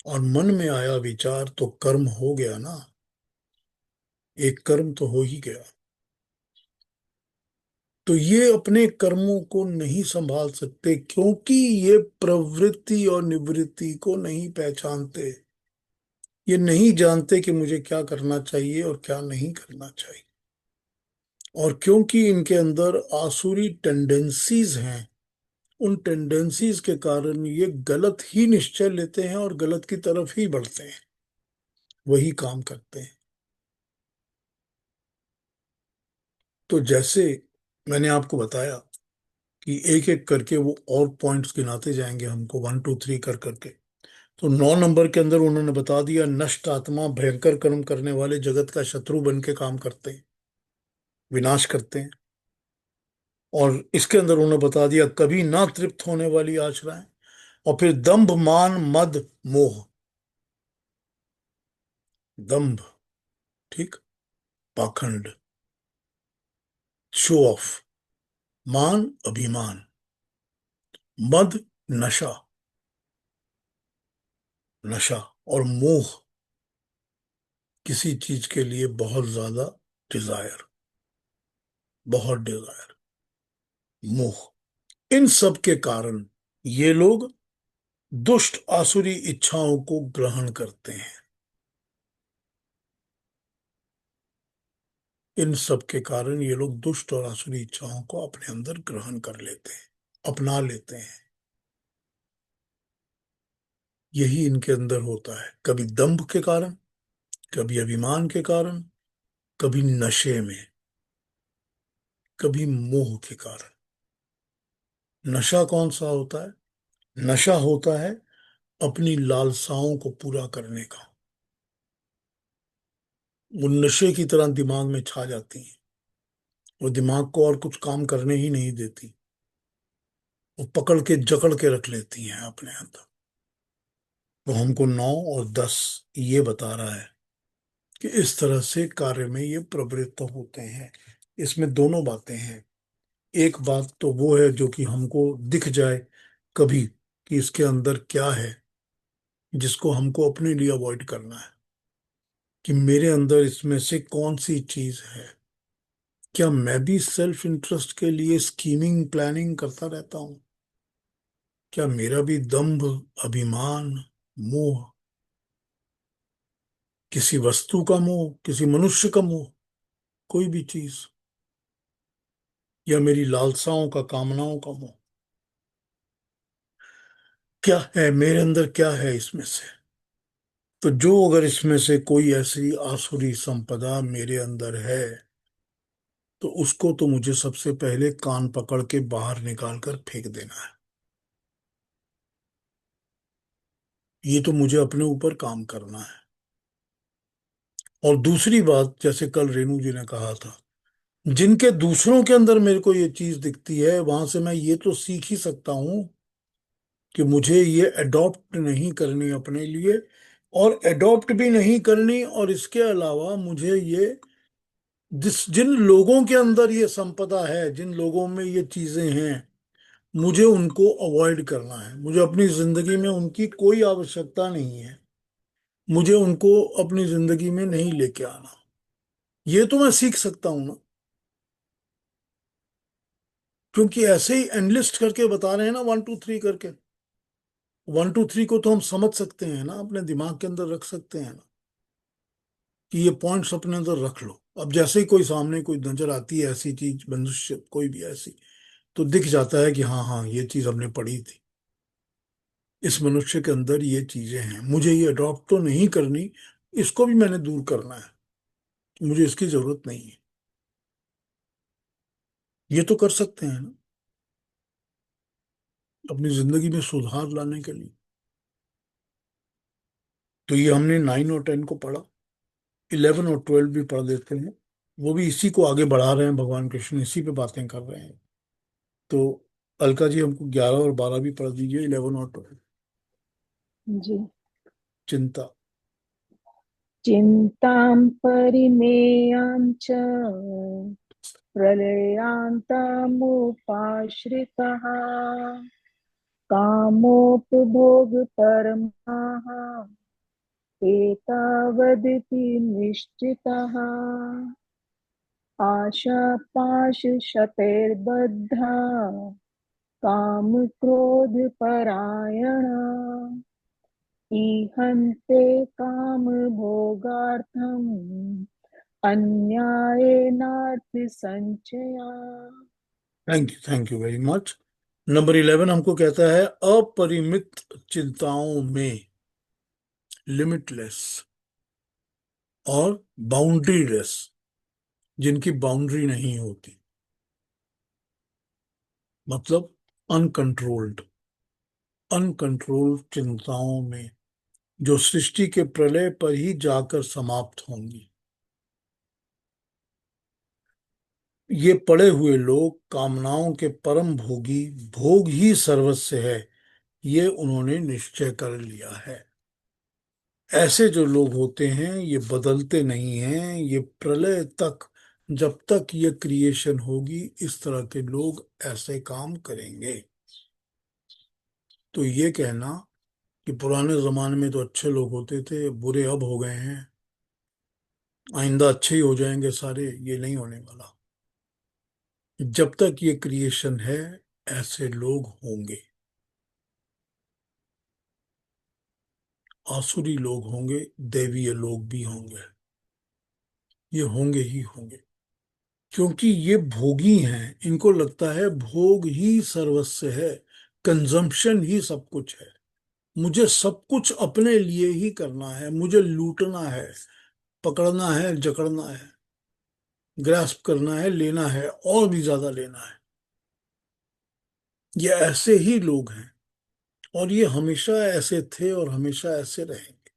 और मन में आया विचार तो कर्म हो गया ना, एक कर्म तो हो ही गया। तो ये अपने कर्मों को नहीं संभाल सकते, क्योंकि ये प्रवृत्ति और निवृत्ति को नहीं पहचानते। ये नहीं जानते कि मुझे क्या करना चाहिए और क्या नहीं करना चाहिए। और क्योंकि इनके अंदर आसुरी टेंडेंसीज हैं, उन टेंडेंसीज के कारण ये गलत ही निश्चय लेते हैं और गलत की तरफ ही बढ़ते हैं, वही काम करते हैं। तो जैसे मैंने आपको बताया कि एक एक करके वो और पॉइंट्स गिनाते जाएंगे हमको, 1 2 3 कर करके। तो 9 नंबर के अंदर उन्होंने बता दिया, नष्ट आत्मा भयंकर कर्म करने वाले जगत का शत्रु बन के काम करते हैं, विनाश करते हैं। और इसके अंदर उन्होंने बता दिया, कभी ना तृप्त होने वाली आशराएं। और फिर दंभ मान मद मोह। दंभ, ठीक, पाखंड, शो ऑफ, मान अभिमान, मद नशा, नशा, और मोह किसी चीज के लिए बहुत ज्यादा डिजायर, बहुत डिजायर, मोह। इन सब के कारण ये लोग दुष्ट आसुरी इच्छाओं को ग्रहण करते हैं। इन सब के कारण ये लोग दुष्ट और आसुरी इच्छाओं को अपने अंदर ग्रहण कर लेते हैं, अपना लेते हैं। यही इनके अंदर होता है, कभी दंभ के कारण, कभी अभिमान के कारण, कभी नशे में, कभी मोह के कारण। नशा कौन सा होता है? नशा होता है अपनी लालसाओं को पूरा करने का। वो नशे की तरह दिमाग में छा जाती है, वो दिमाग को और कुछ काम करने ही नहीं देती, वो पकड़ के जकड़ के रख लेती हैं अपने अंदर। वो हमको 9 और 10 ये बता रहा है कि इस तरह से कार्य में ये प्रवृत्त होते हैं। इसमें दोनों बातें हैं। एक बात तो वो है जो कि हमको दिख जाए कभी कि इसके अंदर क्या है, जिसको हमको अपने लिए अवॉइड करना है, कि मेरे अंदर इसमें से कौन सी चीज है। क्या मैं भी सेल्फ इंटरेस्ट के लिए स्कीमिंग प्लानिंग करता रहता हूँ? क्या मेरा भी दंभ, अभिमान, मोह, किसी वस्तु का मोह, किसी मनुष्य का मोह, कोई भी चीज, या मेरी लालसाओं का, कामनाओं का मोह, क्या है मेरे अंदर, क्या है इसमें से? तो जो अगर इसमें से कोई ऐसी आसुरी संपदा मेरे अंदर है, तो उसको तो मुझे सबसे पहले कान पकड़ के बाहर निकाल कर फेंक देना है। ये तो मुझे अपने ऊपर काम करना है। और दूसरी बात, जैसे कल रेणु जी ने कहा था, जिनके दूसरों के अंदर मेरे को ये चीज दिखती है, वहां से मैं ये तो सीख ही सकता हूं कि मुझे ये अडॉप्ट नहीं करनी अपने लिए, और अडॉप्ट भी नहीं करनी। और इसके अलावा मुझे ये, जिन लोगों के अंदर ये संपदा है, जिन लोगों में ये चीजें हैं, मुझे उनको अवॉइड करना है। मुझे अपनी जिंदगी में उनकी कोई आवश्यकता नहीं है। मुझे उनको अपनी जिंदगी में नहीं लेके आना। ये तो मैं सीख सकता हूं ना, क्योंकि ऐसे ही एनलिस्ट करके बता रहे हैं ना, 1 2 3 करके। 1 2 3 को तो हम समझ सकते हैं ना, अपने दिमाग के अंदर रख सकते हैं ना, कि ये पॉइंट्स अपने अंदर रख लो। अब जैसे ही कोई सामने कोई नजर आती है ऐसी चीज, मनुष्य कोई भी ऐसी, तो दिख जाता है कि हाँ हाँ, ये चीज हमने पढ़ी थी। इस मनुष्य के अंदर ये चीजें हैं, मुझे ये अडॉप्ट तो नहीं करनी, इसको भी मैंने दूर करना है, मुझे इसकी जरूरत नहीं है। ये तो कर सकते हैं ना, अपनी जिंदगी में सुधार लाने के लिए। तो ये हमने 9 और 10 को पढ़ा, 11 और 12 भी पढ़ देते हैं। वो भी इसी को आगे बढ़ा रहे हैं, भगवान कृष्ण इसी पे बातें कर रहे हैं। तो अलका जी, हमको 11 और 12 भी पढ़ दीजिए, 11 और 12। जी। चिंता। चिन्तां परिमेयां च प्रलयान्तामुपाश्रितः कामोपभोगपरमाः एतावदिति निश्चितः आशापाशशतैर्बद्धा कामक्रोधपरायणा ईहन्ते कामभोगार्थम् अन्यायेनार्थसञ्चया। Thank you very much. Number 11 हमको कहता है, अपरिमित चिंताओं में, लिमिटलेस और बाउंड्रीलेस, जिनकी बाउंड्री नहीं होती, मतलब अनकंट्रोल्ड, अनकंट्रोल्ड चिंताओं में, जो सृष्टि के प्रलय पर ही जाकर समाप्त होंगी। ये पड़े हुए लोग कामनाओं के परम भोगी, भोग ही सर्वस्व है, ये उन्होंने निश्चय कर लिया है। ऐसे जो लोग होते हैं ये बदलते नहीं हैं, ये प्रलय तक, जब तक ये क्रिएशन होगी, इस तरह के लोग ऐसे काम करेंगे। तो ये कहना कि पुराने जमाने में तो अच्छे लोग होते थे, बुरे अब हो गए हैं, आइंदा अच्छे ही हो जाएंगे सारे, ये नहीं होने वाला। जब तक ये क्रिएशन है, ऐसे लोग होंगे। आसुरी लोग होंगे, दैवीय लोग भी होंगे, ये होंगे ही होंगे। क्योंकि ये भोगी हैं, इनको लगता है भोग ही सर्वस्व है, कंजम्पशन ही सब कुछ है। मुझे सब कुछ अपने लिए ही करना है, मुझे लूटना है, पकड़ना है, जकड़ना है, ग्रास्प करना है, लेना है, और भी ज्यादा लेना है। ये ऐसे ही लोग हैं, और ये हमेशा ऐसे थे और हमेशा ऐसे रहेंगे,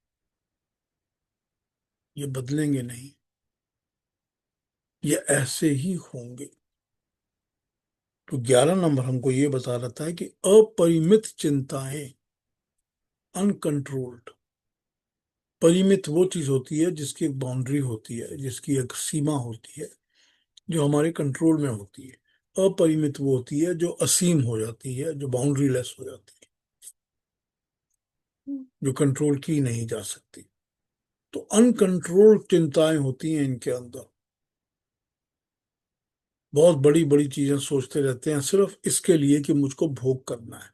ये बदलेंगे नहीं, ये ऐसे ही होंगे। तो 11 नंबर हमको ये बता रहा है कि अपरिमित चिंताएं, अनकंट्रोल्ड। परिमित वो चीज होती है जिसकी एक बाउंड्री होती है, जिसकी एक सीमा होती है, जो हमारे कंट्रोल में होती है। अपरिमित वो होती है जो असीम हो जाती है, जो बाउंड्री लेस हो जाती है, जो कंट्रोल की नहीं जा सकती। तो अनकंट्रोल्ड चिंताएं होती हैं इनके अंदर, बहुत बड़ी बड़ी चीजें सोचते रहते हैं, सिर्फ इसके लिए कि मुझको भोग करना है,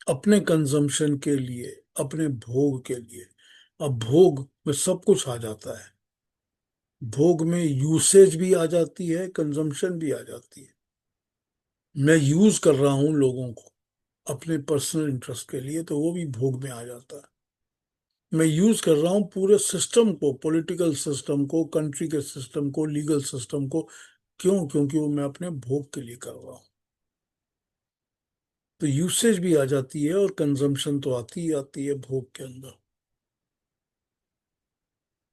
अपने कंजम्पशन के लिए, अपने भोग के लिए। अब भोग में सब कुछ आ जाता है, भोग में यूसेज भी आ जाती है, कंजम्पशन भी आ जाती है। मैं यूज कर रहा हूं लोगों को अपने पर्सनल इंटरेस्ट के लिए, तो वो भी भोग में आ जाता है। मैं यूज कर रहा हूँ पूरे सिस्टम को, पॉलिटिकल सिस्टम को, कंट्री के सिस्टम को, लीगल सिस्टम को, क्यों? क्योंकि वो मैं अपने भोग के लिए कर रहा हूँ। तो यूसेज भी आ जाती है, और कंजम्पशन तो आती ही आती है भोग के अंदर।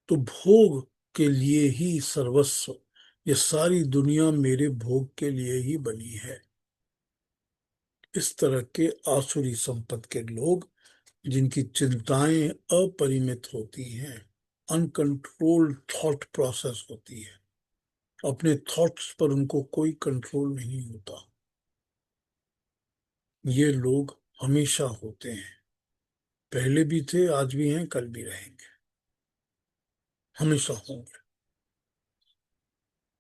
तो भोग के लिए ही सर्वस्व, ये सारी दुनिया मेरे भोग के लिए ही बनी है। इस तरह के आसुरी संपद के लोग, जिनकी चिंताएं अपरिमित होती हैं, अनकंट्रोल्ड थॉट प्रोसेस होती है, अपने थॉट्स पर उनको कोई कंट्रोल नहीं होता, ये लोग हमेशा होते हैं। पहले भी थे, आज भी हैं, कल भी रहेंगे, हमेशा होंगे।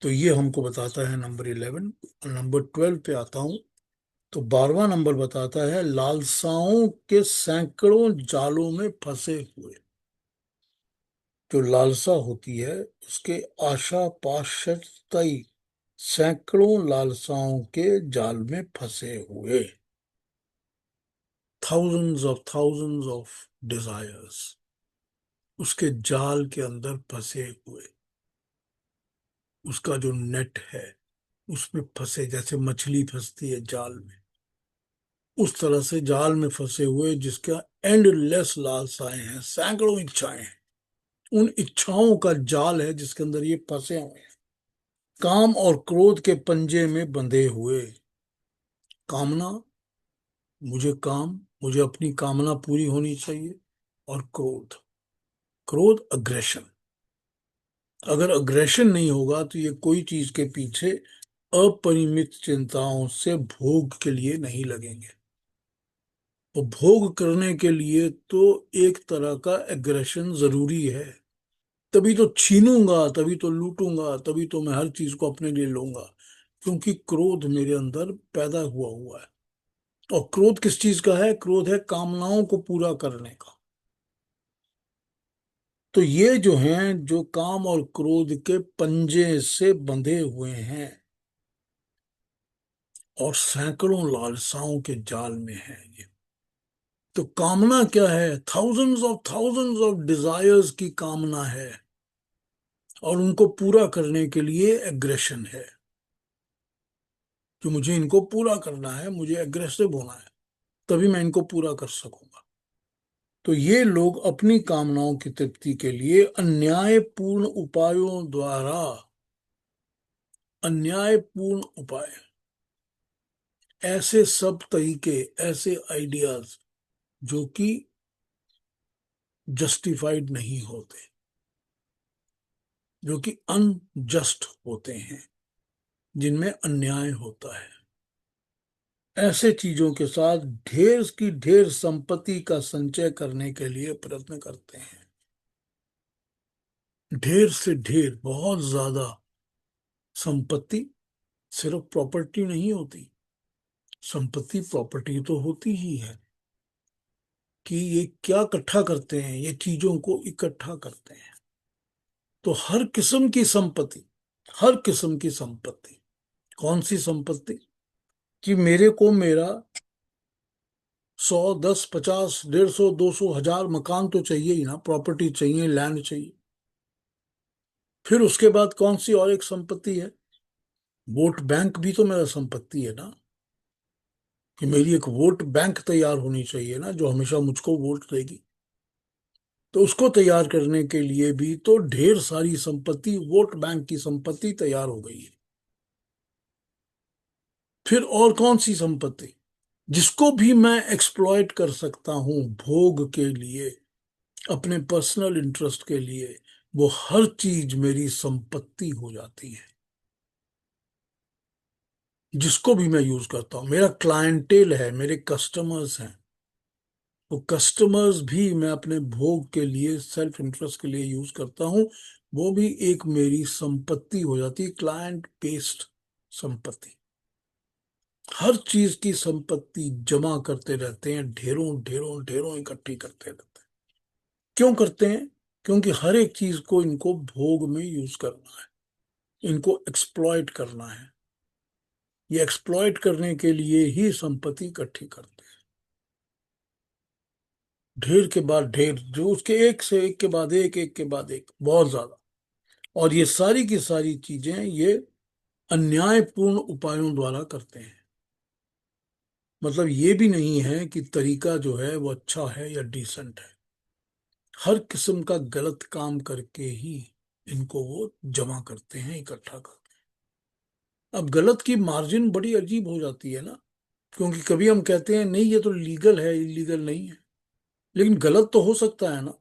तो ये हमको बताता है नंबर 11। नंबर 12 पे आता हूं। तो 12वां नंबर बताता है लालसाओं के सैकड़ों जालों में फंसे हुए। जो लालसा होती है, उसके आशा पाशर तई सैकड़ों लालसाओं के जाल में फंसे हुए। थाउजेंड्स ऑफ डिजायर्स उसके जाल के अंदर फंसे हुए। उसका जो नेट है उसमें फंसे, जैसे मछली फंसती है जाल में, उस तरह से जाल में फंसे हुए, जिसका एंडलेस लालसाएं हैं, सैकड़ों इच्छाएं हैं। उन इच्छाओं का जाल है जिसके अंदर ये फंसे हुए हैं। काम और क्रोध के पंजे में बंधे हुए। कामना, मुझे काम, मुझे अपनी कामना पूरी होनी चाहिए। और क्रोध, क्रोध अग्रेशन। अगर अग्रेशन नहीं होगा तो ये कोई चीज के पीछे अपरिमित चिंताओं से भोग के लिए नहीं लगेंगे। और भोग करने के लिए तो एक तरह का एग्रेशन जरूरी है। तभी तो छीनूंगा, तभी तो लूटूंगा, तभी तो मैं हर चीज को अपने लिए लूंगा, क्योंकि क्रोध मेरे अंदर पैदा हुआ हुआ है। और क्रोध किस चीज का है? क्रोध है कामनाओं को पूरा करने का। तो ये जो हैं, जो काम और क्रोध के पंजे से बंधे हुए हैं और सैकड़ों लालसाओं के जाल में है ये। तो कामना क्या है? थाउजेंड्स ऑफ डिजायर्स की कामना है, और उनको पूरा करने के लिए एग्रेशन है, कि मुझे इनको पूरा करना है, मुझे एग्रेसिव होना है, तभी मैं इनको पूरा कर सकूंगा। तो ये लोग अपनी कामनाओं की तृप्ति के लिए अन्यायपूर्ण उपायों द्वारा, अन्यायपूर्ण उपाय, ऐसे सब तरीके, ऐसे आइडियाज जो कि जस्टिफाइड नहीं होते, जो कि अनजस्ट होते हैं, जिनमें अन्याय होता है, ऐसे चीजों के साथ ढेर की ढेर संपत्ति का संचय करने के लिए प्रयत्न करते हैं। ढेर से ढेर, बहुत ज्यादा संपत्ति। सिर्फ प्रॉपर्टी नहीं होती, संपत्ति प्रॉपर्टी तो होती ही है, कि ये क्या इकट्ठा करते हैं, ये चीजों को इकट्ठा करते हैं। तो हर किस्म की संपत्ति, हर किस्म की संपत्ति। कौन सी संपत्ति? कि मेरे को मेरा 100, 10, 50, 150, 200, 1000 मकान तो चाहिए ही ना, प्रॉपर्टी चाहिए, लैंड चाहिए। फिर उसके बाद कौन सी और एक संपत्ति है? वोट बैंक भी तो मेरा संपत्ति है ना, कि मेरी एक वोट बैंक तैयार होनी चाहिए ना, जो हमेशा मुझको वोट देगी। तो उसको तैयार करने के लिए भी तो ढेर सारी संपत्ति, वोट बैंक की संपत्ति तैयार हो गई है। फिर और कौन सी संपत्ति जिसको भी मैं एक्सप्लॉइट कर सकता हूं भोग के लिए, अपने पर्सनल इंटरेस्ट के लिए, वो हर चीज मेरी संपत्ति हो जाती है। जिसको भी मैं यूज करता हूँ, मेरा क्लाइंटेल है, मेरे कस्टमर्स हैं, वो कस्टमर्स भी मैं अपने भोग के लिए, सेल्फ इंटरेस्ट के लिए यूज करता हूँ। वो भी एक मेरी संपत्ति हो जाती है, क्लाइंट बेस्ड संपत्ति। हर चीज की संपत्ति जमा करते रहते हैं, ढेरों ढेरों ढेरों इकट्ठी करते रहते हैं। क्यों करते हैं? क्योंकि हर एक चीज को इनको भोग में यूज करना है, इनको एक्सप्लॉइट करना है। ये एक्सप्लॉइट करने के लिए ही संपत्ति इकट्ठी करते हैं, ढेर के बाद ढेर, जो उसके एक से एक के बाद एक, एक के बाद एक, बहुत ज्यादा। और ये सारी की सारी चीजें ये अन्यायपूर्ण उपायों द्वारा करते हैं। मतलब ये भी नहीं है कि तरीका जो है वो अच्छा है या डिसेंट है। हर किस्म का गलत काम करके ही इनको वो जमा करते हैं, इकट्ठा करते हैं। अब गलत की मार्जिन बड़ी अजीब हो जाती है ना, क्योंकि कभी हम कहते हैं नहीं ये तो लीगल है, इलीगल नहीं है, लेकिन गलत तो हो सकता है ना,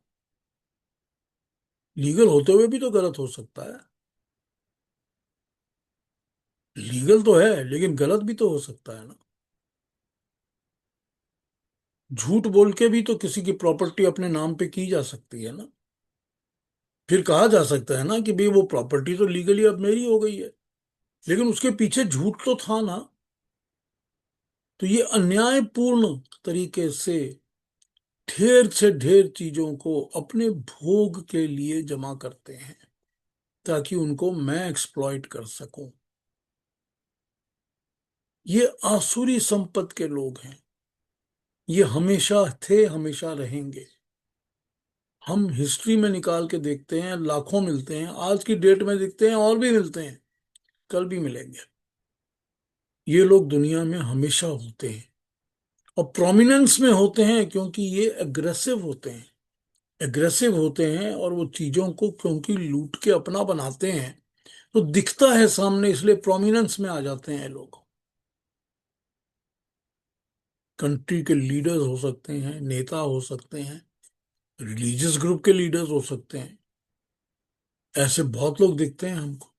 लीगल होते हुए भी तो गलत हो सकता है। लीगल तो है लेकिन गलत भी तो हो सकता है ना। झूठ बोल के भी तो किसी की प्रॉपर्टी अपने नाम पे की जा सकती है ना। फिर कहा जा सकता है ना कि भाई वो प्रॉपर्टी तो लीगली अब मेरी हो गई है, लेकिन उसके पीछे झूठ तो था ना। तो ये अन्यायपूर्ण तरीके से ढेर चीजों को अपने भोग के लिए जमा करते हैं, ताकि उनको मैं एक्सप्लॉइट कर सकूं। ये आसुरी संपत्ति के लोग हैं। ये हमेशा थे, हमेशा रहेंगे। हम हिस्ट्री में निकाल के देखते हैं, लाखों मिलते हैं, आज की डेट में दिखते हैं और भी मिलते हैं, कल भी मिलेंगे। ये लोग दुनिया में हमेशा होते हैं, और प्रोमिनेंस में होते हैं क्योंकि ये एग्रेसिव होते हैं। एग्रेसिव होते हैं और वो चीजों को क्योंकि लूट के अपना बनाते हैं, तो दिखता है सामने, इसलिए प्रोमिनेंस में आ जाते हैं लोग। कंट्री के लीडर्स हो सकते हैं, नेता हो सकते हैं, रिलीजियस ग्रुप के लीडर्स हो सकते हैं। ऐसे बहुत लोग दिखते हैं हमको,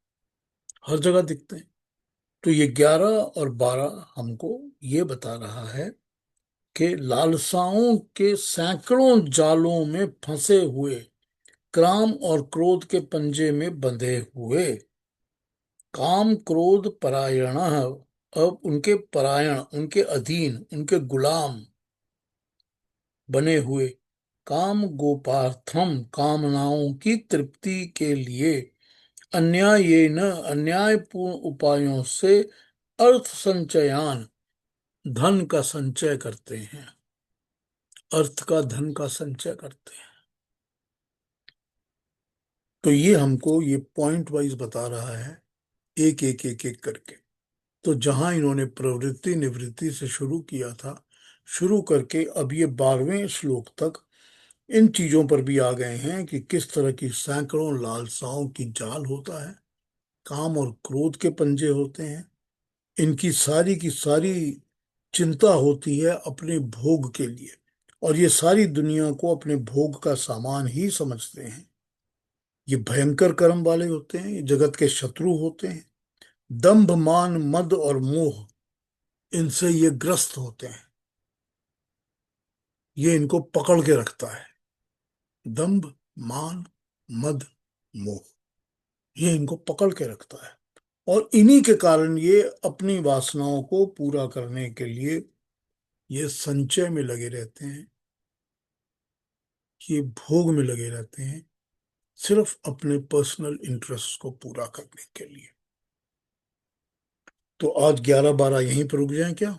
हर जगह दिखते हैं। तो ये 11 और 12 हमको ये बता रहा है कि लालसाओं के सैकड़ों जालों में फंसे हुए, काम और क्रोध के पंजे में बंधे हुए, काम क्रोध परायण, अब उनके परायण, उनके अधीन, उनके गुलाम बने हुए, काम गोपार्थम, कामनाओं की तृप्ति के लिए, अन्याय न, अन्यायपूर्ण उपायों से अर्थ संचयान, धन का संचय करते हैं। अर्थ का, धन का संचय करते हैं। तो ये हमको ये पॉइंट वाइज बता रहा है, एक एक एक एक करके। तो जहां इन्होंने प्रवृत्ति निवृत्ति से शुरू किया था, शुरू करके अब ये 12वें श्लोक तक इन चीजों पर भी आ गए हैं कि किस तरह की सैकड़ों लालसाओं की जाल होता है, काम और क्रोध के पंजे होते हैं। इनकी सारी की सारी चिंता होती है अपने भोग के लिए, और ये सारी दुनिया को अपने भोग का सामान ही समझते हैं। ये भयंकर कर्म वाले होते हैं, ये जगत के शत्रु होते हैं। दंभ मान मद और मोह, इनसे ये ग्रस्त होते हैं। ये इनको पकड़ के रखता है। दंभ, मान, मद, मोह, ये इनको पकड़ के रखता है। और इन्हीं के कारण ये अपनी वासनाओं को पूरा करने के लिए ये संचय में लगे रहते हैं, ये भोग में लगे रहते हैं, सिर्फ अपने पर्सनल इंटरेस्ट को पूरा करने के लिए। तो आज 11 12 यहीं पर रुक जाएं क्या?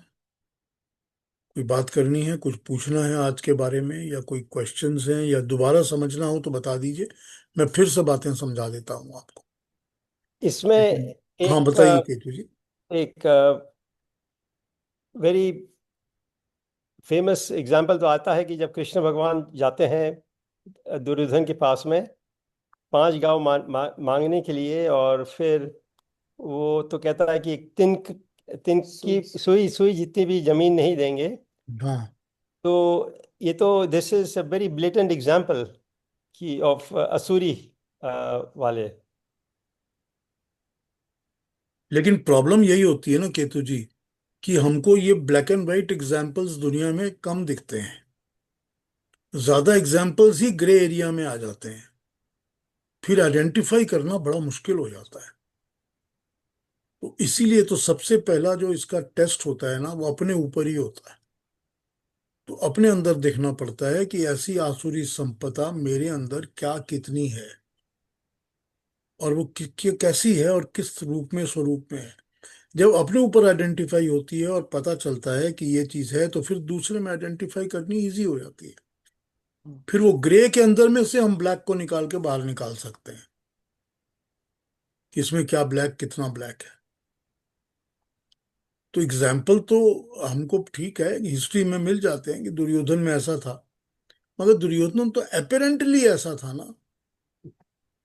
कोई बात करनी है, कुछ पूछना है आज के बारे में, या कोई क्वेश्चंस हैं, या दोबारा समझना हो तो बता दीजिए, मैं फिर से बातें समझा देता हूँ आपको। इसमें हाँ एक बताइए केतु जी। एक वेरी फेमस एग्जाम्पल तो आता है कि जब कृष्ण भगवान जाते हैं दुर्योधन के पास में 5 गांव मांगने के लिए, और फिर वो तो कहता है कि एक तिनक, तिनक की सुई सुई जितनी भी जमीन नहीं देंगे। हाँ, तो ये तो this is a very blatant example की ऑफ असुरी वाले। लेकिन प्रॉब्लम यही होती है ना केतु जी, कि हमको ये ब्लैक एंड व्हाइट एग्जाम्पल्स दुनिया में कम दिखते हैं। ज्यादा एग्जाम्पल्स ही ग्रे एरिया में आ जाते हैं, फिर आइडेंटिफाई करना बड़ा मुश्किल हो जाता है। तो इसीलिए तो सबसे पहला जो इसका टेस्ट होता है ना, वो अपने ऊपर ही होता है। तो अपने अंदर देखना पड़ता है कि ऐसी आसुरी संपदा मेरे अंदर क्या कितनी है, और वो कैसी है, और किस रूप में, स्वरूप में है। जब अपने ऊपर आइडेंटिफाई होती है और पता चलता है कि ये चीज है, तो फिर दूसरे में आइडेंटिफाई करनी इजी हो जाती है। फिर वो ग्रे के अंदर में से हम ब्लैक को निकाल के बाहर निकाल सकते हैं कि इसमें क्या ब्लैक, कितना ब्लैक है। तो एग्जाम्पल तो हमको ठीक है, हिस्ट्री में मिल जाते हैं कि दुर्योधन में ऐसा था, मगर दुर्योधन तो अपेरेंटली ऐसा था ना।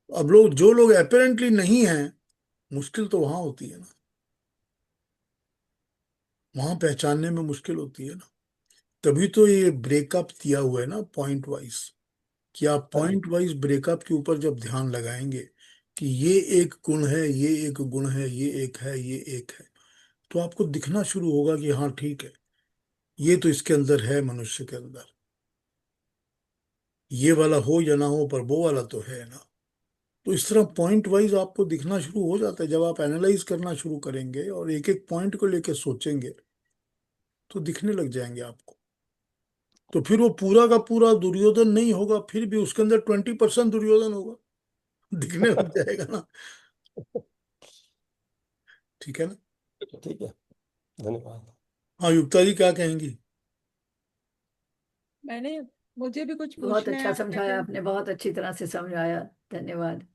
अब लोग, जो लोग अपेरेंटली नहीं हैं, मुश्किल तो वहां होती है ना। वहां पहचानने में मुश्किल होती है ना। तभी तो ये ब्रेकअप दिया हुआ है ना पॉइंट वाइज, कि आप हाँ जी। पॉइंट वाइज ब्रेकअप के ऊपर जब ध्यान लगाएंगे कि ये एक गुण है, ये एक गुण है, ये एक है, ये एक है, तो आपको दिखना शुरू होगा कि हाँ ठीक है, ये तो इसके अंदर है, मनुष्य के अंदर ये वाला हो या ना हो, पर वो वाला तो है ना। तो इस तरह पॉइंट वाइज आपको दिखना शुरू हो जाता है। जब आप एनालाइज करना शुरू करेंगे और एक एक पॉइंट को लेकर सोचेंगे, तो दिखने लग जाएंगे आपको। तो फिर वो पूरा का पूरा दुर्योधन नहीं होगा, फिर भी उसके अंदर 20% दुर्योधन होगा। दिखने लग जाएगा ना। ठीक है ना। ठीक है, धन्यवाद। हाँ, युक्ता जी क्या कहेंगी? मैंने मुझे भी कुछ बहुत पूछना है अच्छा आप, समझाया लेकिन आपने, बहुत अच्छी तरह से समझाया। धन्यवाद।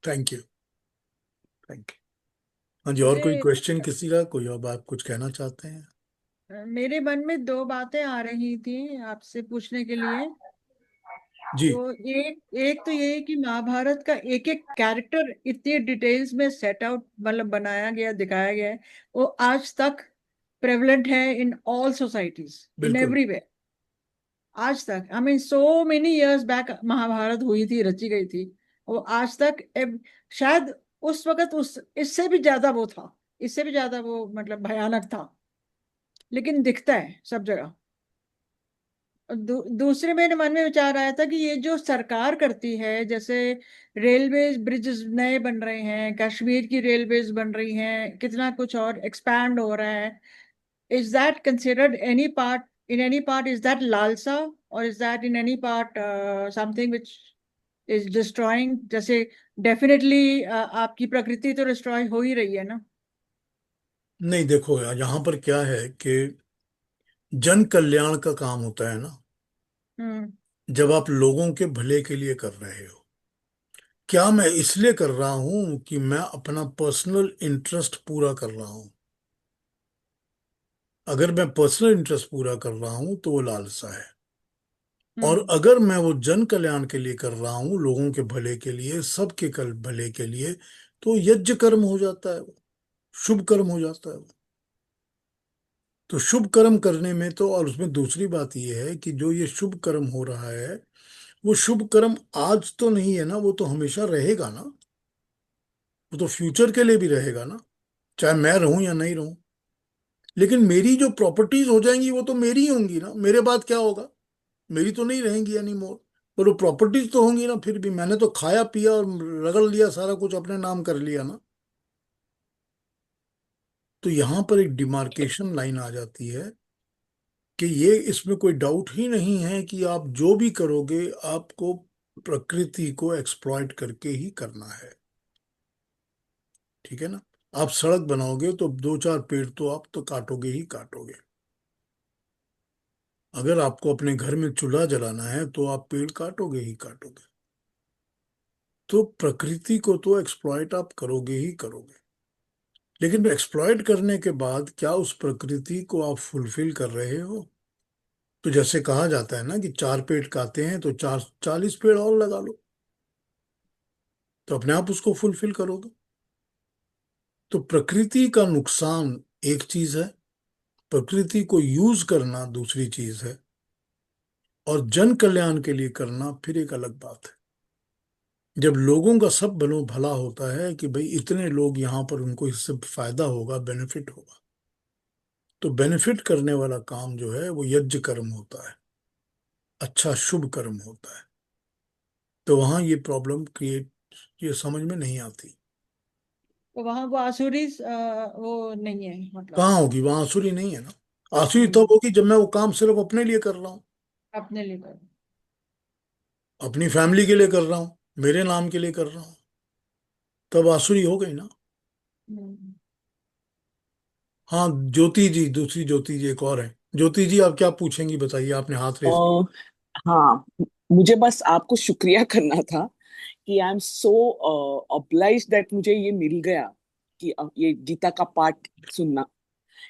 Thank you, thank you. हाँ जी, और मुझे कोई क्वेश्चन किसी का, कोई और बात कुछ कहना चाहते हैं? मेरे मन में दो बातें आ रही थी आपसे पूछने के लिए। जी। तो एक एक तो ये है कि महाभारत का एक एक कैरेक्टर इतनी डिटेल्स में सेट आउट, मतलब बनाया गया, दिखाया गया है, वो आज तक प्रेवलेंट है इन ऑल सोसाइटीज, इन बिल्कुल। एवरीवेयर। आज तक, I mean so many years back Mahabharat हुई थी, रची गई थी। वो आज तक शायद उस वक्त उस इससे भी ज्यादा वो था, इससे भी ज्यादा वो मतलब भयानक था, लेकिन दिखता है सब जगह। और दूसरे मेरे मन में विचार आया था कि ये जो सरकार करती है, जैसे रेलवे ब्रिजेस नए बन रहे हैं, कश्मीर की रेलवेज बन रही हैं, कितना कुछ और एक्सपैंड हो रहा है, is that considered any part, in any part is that lalsa, or is that in any part something which is destroying? जैसे डेफिनेटली आपकी प्रकृति तो डिस्ट्रॉय हो ही रही है ना। नहीं, देखो यार, यहाँ पर क्या है कि जन कल्याण का काम होता है ना, हम्म। जब आप लोगों के भले के लिए कर रहे हो। क्या मैं इसलिए कर रहा हूं कि मैं अपना पर्सनल इंटरेस्ट पूरा कर रहा हूं? अगर मैं पर्सनल इंटरेस्ट पूरा कर रहा हूं तो वो लालसा है। और हम्म। अगर मैं वो जन कल्याण के लिए कर रहा हूं, लोगों के भले के लिए, सबके कल भले के लिए, तो यज्ञ कर्म हो जाता है वो, शुभ कर्म हो जाता है वो। तो शुभ कर्म करने में तो, और उसमें दूसरी बात यह है कि जो ये शुभ कर्म हो रहा है, वो शुभ कर्म आज तो नहीं है ना, वो तो हमेशा रहेगा ना। वो तो फ्यूचर के लिए भी रहेगा ना, चाहे मैं रहूं या नहीं रहूं। लेकिन मेरी जो प्रॉपर्टीज हो जाएंगी वो तो मेरी ही होंगी ना। मेरे बाद क्या होगा? मेरी तो नहीं रहेंगी एनी मोर, पर वो प्रॉपर्टीज तो होंगी ना। फिर भी मैंने तो खाया पिया और रगड़ लिया, सारा कुछ अपने नाम कर लिया ना। तो यहां पर एक डिमार्केशन लाइन आ जाती है कि ये, इसमें कोई डाउट ही नहीं है कि आप जो भी करोगे, आपको प्रकृति को एक्सप्लॉइट करके ही करना है। ठीक है ना। आप सड़क बनाओगे तो दो चार पेड़ तो आप तो काटोगे ही काटोगे। अगर आपको अपने घर में चूल्हा जलाना है तो आप पेड़ काटोगे ही काटोगे। तो प्रकृति को तो एक्सप्लॉइट आप करोगे ही करोगे। लेकिन एक्सप्लॉइट करने के बाद क्या उस प्रकृति को आप फुलफिल कर रहे हो? तो जैसे कहा जाता है ना कि चार पेड़ काटे हैं तो चार 40 पेड़ और लगा लो, तो अपने आप उसको फुलफिल करोगे। तो प्रकृति का नुकसान एक चीज है, प्रकृति को यूज करना दूसरी चीज है, और जन कल्याण के लिए करना फिर एक अलग बात है। जब लोगों का सब भलो भला होता है कि भाई इतने लोग यहाँ पर, उनको इससे फायदा होगा, बेनिफिट होगा, तो बेनिफिट करने वाला काम जो है वो यज्ञ कर्म होता है, अच्छा शुभ कर्म होता है। तो वहां ये प्रॉब्लम क्रिएट, ये समझ में नहीं आती। तो वहां वो आसुरी वो नहीं है मतलब। कहाँ होगी वहां? आसुरी नहीं है ना। आसुरी तब हम्म। होगी जब मैं वो काम सिर्फ अपने लिए कर रहा हूँ, अपने लिए करो। अपनी फैमिली के लिए कर रहा हूँ, मेरे नाम के लिए कर रहा हूँ, तब आसुरी हो गई ना। हम्म। हाँ, ज्योति जी, दूसरी ज्योति जी एक और है। ज्योति जी, आप क्या पूछेंगी बताइए, आपने हाथ रेस किया। अ, हाँ, मुझे बस आपको शुक्रिया करना था कि I am so oblige that मुझे ये मिल गया कि ये गीता का पाठ सुनना।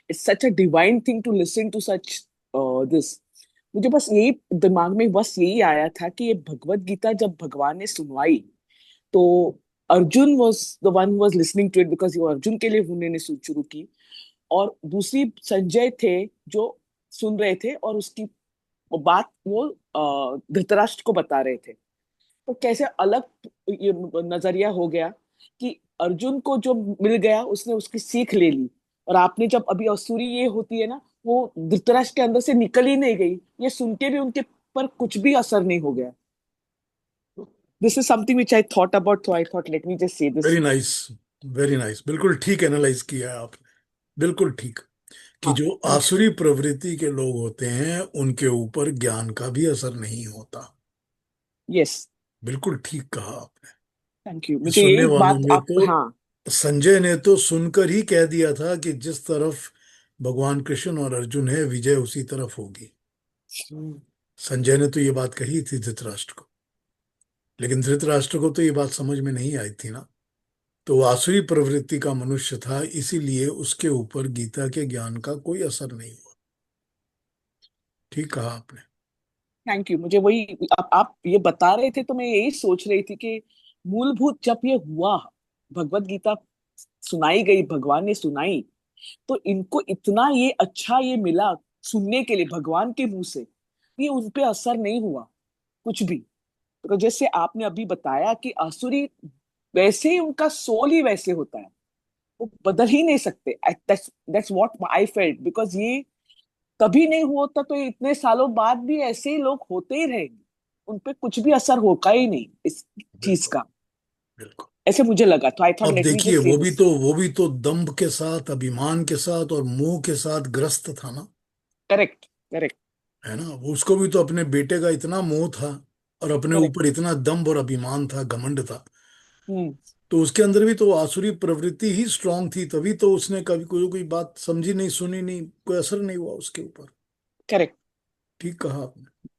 It's such a divine thing to listen to such this. मुझे बस यही दिमाग में बस यही आया था कि ये भगवत गीता जब भगवान ने सुनवाई, तो Arjun was the one was listening to it because वो अर्जुन के लिए उन्होंने शुरू की, और दूसरी संजय थे जो सुन रहे थे और उसकी बात वो धृतराष्ट्र को बता रहे थे। तो कैसे अलग ये नजरिया हो गया कि अर्जुन को जो मिल गया उसने उसकी सीख ले ली, और आपने जब अभी असुरी ये होती है ना, वो धृतराष्ट्र के अंदर से निकल ही नहीं गई, ये सुन के भी उनके पर कुछ भी असर नहीं हो गया। This is something which I thought about, so I thought let me just say this. Very nice, very nice, बिल्कुल ठीक एनालाइज किया है आपने, बिल्कुल ठीक। कि हाँ, जो थैंक आसुरी प्रवृत्ति के लोग होते हैं उनके ऊपर ज्ञान का भी असर नहीं होता। यू। यस, बिल्कुल ठीक कहा आपने। Thank you. मुझे सुनने यही वालों बात में आप, तो हाँ। संजय ने तो सुनकर ही कह दिया था कि जिस तरफ भगवान कृष्ण और अर्जुन है विजय उसी तरफ होगी। संजय ने तो ये बात कही थी धृतराष्ट्र को, लेकिन धृतराष्ट्र को तो ये बात समझ में नहीं आई थी ना। तो वो आसुरी प्रवृत्ति का मनुष्य था, इसीलिए उसके ऊपर गीता के ज्ञान का कोई असर नहीं हुआ। ठीक कहा आपने। Thank you. मुझे वही आप ये बता रहे थे तो मैं यही सोच रही थी कि मूलभूत जब ये हुआ, भगवत गीता सुनाई गई, भगवान ने सुनाई, तो इनको इतना ये अच्छा ये मिला सुनने के लिए भगवान के मुंह से, ये उन पे असर नहीं हुआ कुछ भी। तो जैसे आपने अभी बताया कि आसुरी वैसे ही उनका सोल ही वैसे होता है, वो बदल ही नहीं सकते। That's what I felt, because ये कभी नहीं हुआ था तो ये इतने सालों बाद भी ऐसे ही लोग होते ही रहेंगे, उन पे कुछ भी असर होगा ही नहीं इस चीज बिल्कुल, का। बिल्कुल। ऐसे मुझे लगा, तो आई थॉट अब लेट मी देखिए, जस्ट से दिस। वो भी तो दंभ के साथ, अभिमान के साथ और मोह के साथ ग्रस्त था ना। करेक्ट, करेक्ट, है ना, वो उसको भी तो अपने बेटे का इतना मोह था और अपने करेक्ट। ऊपर इतना दंभ और अभिमान था, घमंड था। हम्म। तो उसके अंदर भी तो आसुरी प्रवृत्ति ही स्ट्रांग थी, तभी तो उसने कभी कोई बात समझी नहीं, सुनी नहीं, कोई असर नहीं हुआ उसके ऊपर। करेक्ट। ठीक कहा आपने।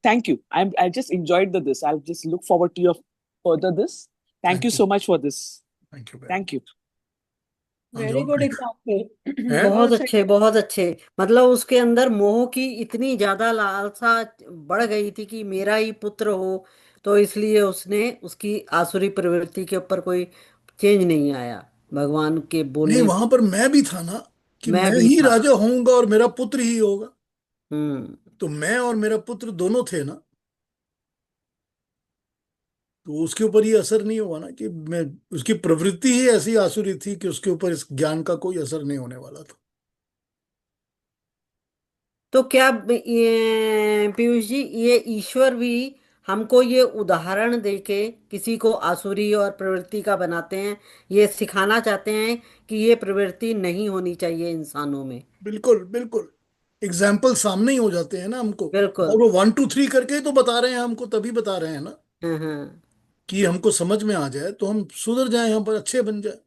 Thank you. I just enjoyed this. I just look forward to your further this. Thank you thank you, so much for this. Thank you very thank you. Much. हाँ जी, वेरी और गुड कोई? Example. है। बहुत बहुत सही। अच्छे, बहुत अच्छे। मतलब उसके अंदर मोह की इतनी ज्यादा लालसा बढ़ गई थी कि मेरा ही पुत्र हो, तो इसलिए उसने उसकी आसुरी प्रवृत्ति के ऊपर कोई चेंज नहीं आया, भगवान के नहीं, बोले। वहां पर मैं भी था ना, कि मैं मैं भी ही था। राजा होऊंगा और मेरा पुत्र ही होगा। हम्म। तो मैं और मेरा पुत्र दोनों थे ना। तो उसके ऊपर ये असर नहीं हुआ ना, कि मैं, उसकी प्रवृत्ति ही ऐसी आसुरी थी कि उसके ऊपर इस ज्ञान का कोई असर नहीं होने वाला था। तो क्या ये पीयूष जी, ये ईश्वर भी हमको ये उदाहरण देके किसी को आसुरी और प्रवृत्ति का बनाते हैं, ये सिखाना चाहते हैं कि ये प्रवृत्ति नहीं होनी चाहिए इंसानों में। बिल्कुल, बिल्कुल। एग्जाम्पल सामने ही हो जाते हैं ना हमको। और बिल्कुल। वो 1 2 3 करके ही तो बता रहे हैं हमको, तभी बता रहे हैं ना, हाँ हाँ। कि हमको समझ में आ जाए तो हम सुधर जाएं, हम पर अच्छे बन जाए।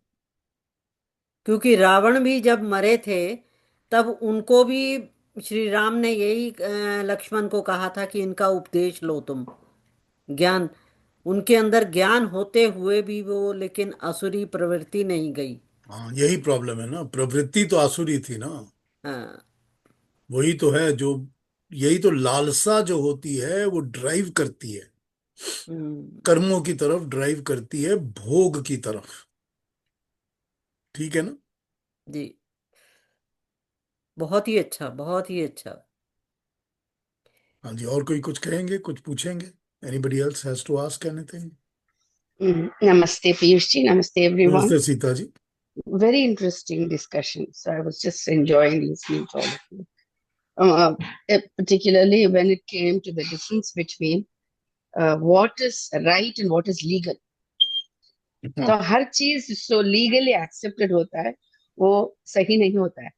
क्योंकि रावण भी जब मरे थे तब उनको भी श्री राम ने यही लक्ष्मण को कहा था कि इनका उपदेश लो तुम, ज्ञान। उनके अंदर ज्ञान होते हुए भी वो लेकिन असुरी प्रवृत्ति नहीं गई। हाँ, यही प्रॉब्लम है ना, प्रवृत्ति तो आसुरी थी ना। हाँ। वही तो है जो, यही तो लालसा जो होती है वो ड्राइव करती है, हम्म। कर्मों की तरफ ड्राइव करती है, भोग की तरफ। ठीक है ना। जी। बहुत ही अच्छा, बहुत ही अच्छा। हाँ जी, और कोई कुछ कहेंगे, कुछ पूछेंगे? Anybody else has to ask anything? Namaste, Piyushji. Namaste, everyone. नमस्ते Sita ji. Very interesting discussion. So I was just enjoying listening to all of you. Particularly when it came to the difference between what is right and what is legal. तो हाँ, हर चीज जो legally accepted होता है वो सही नहीं होता है.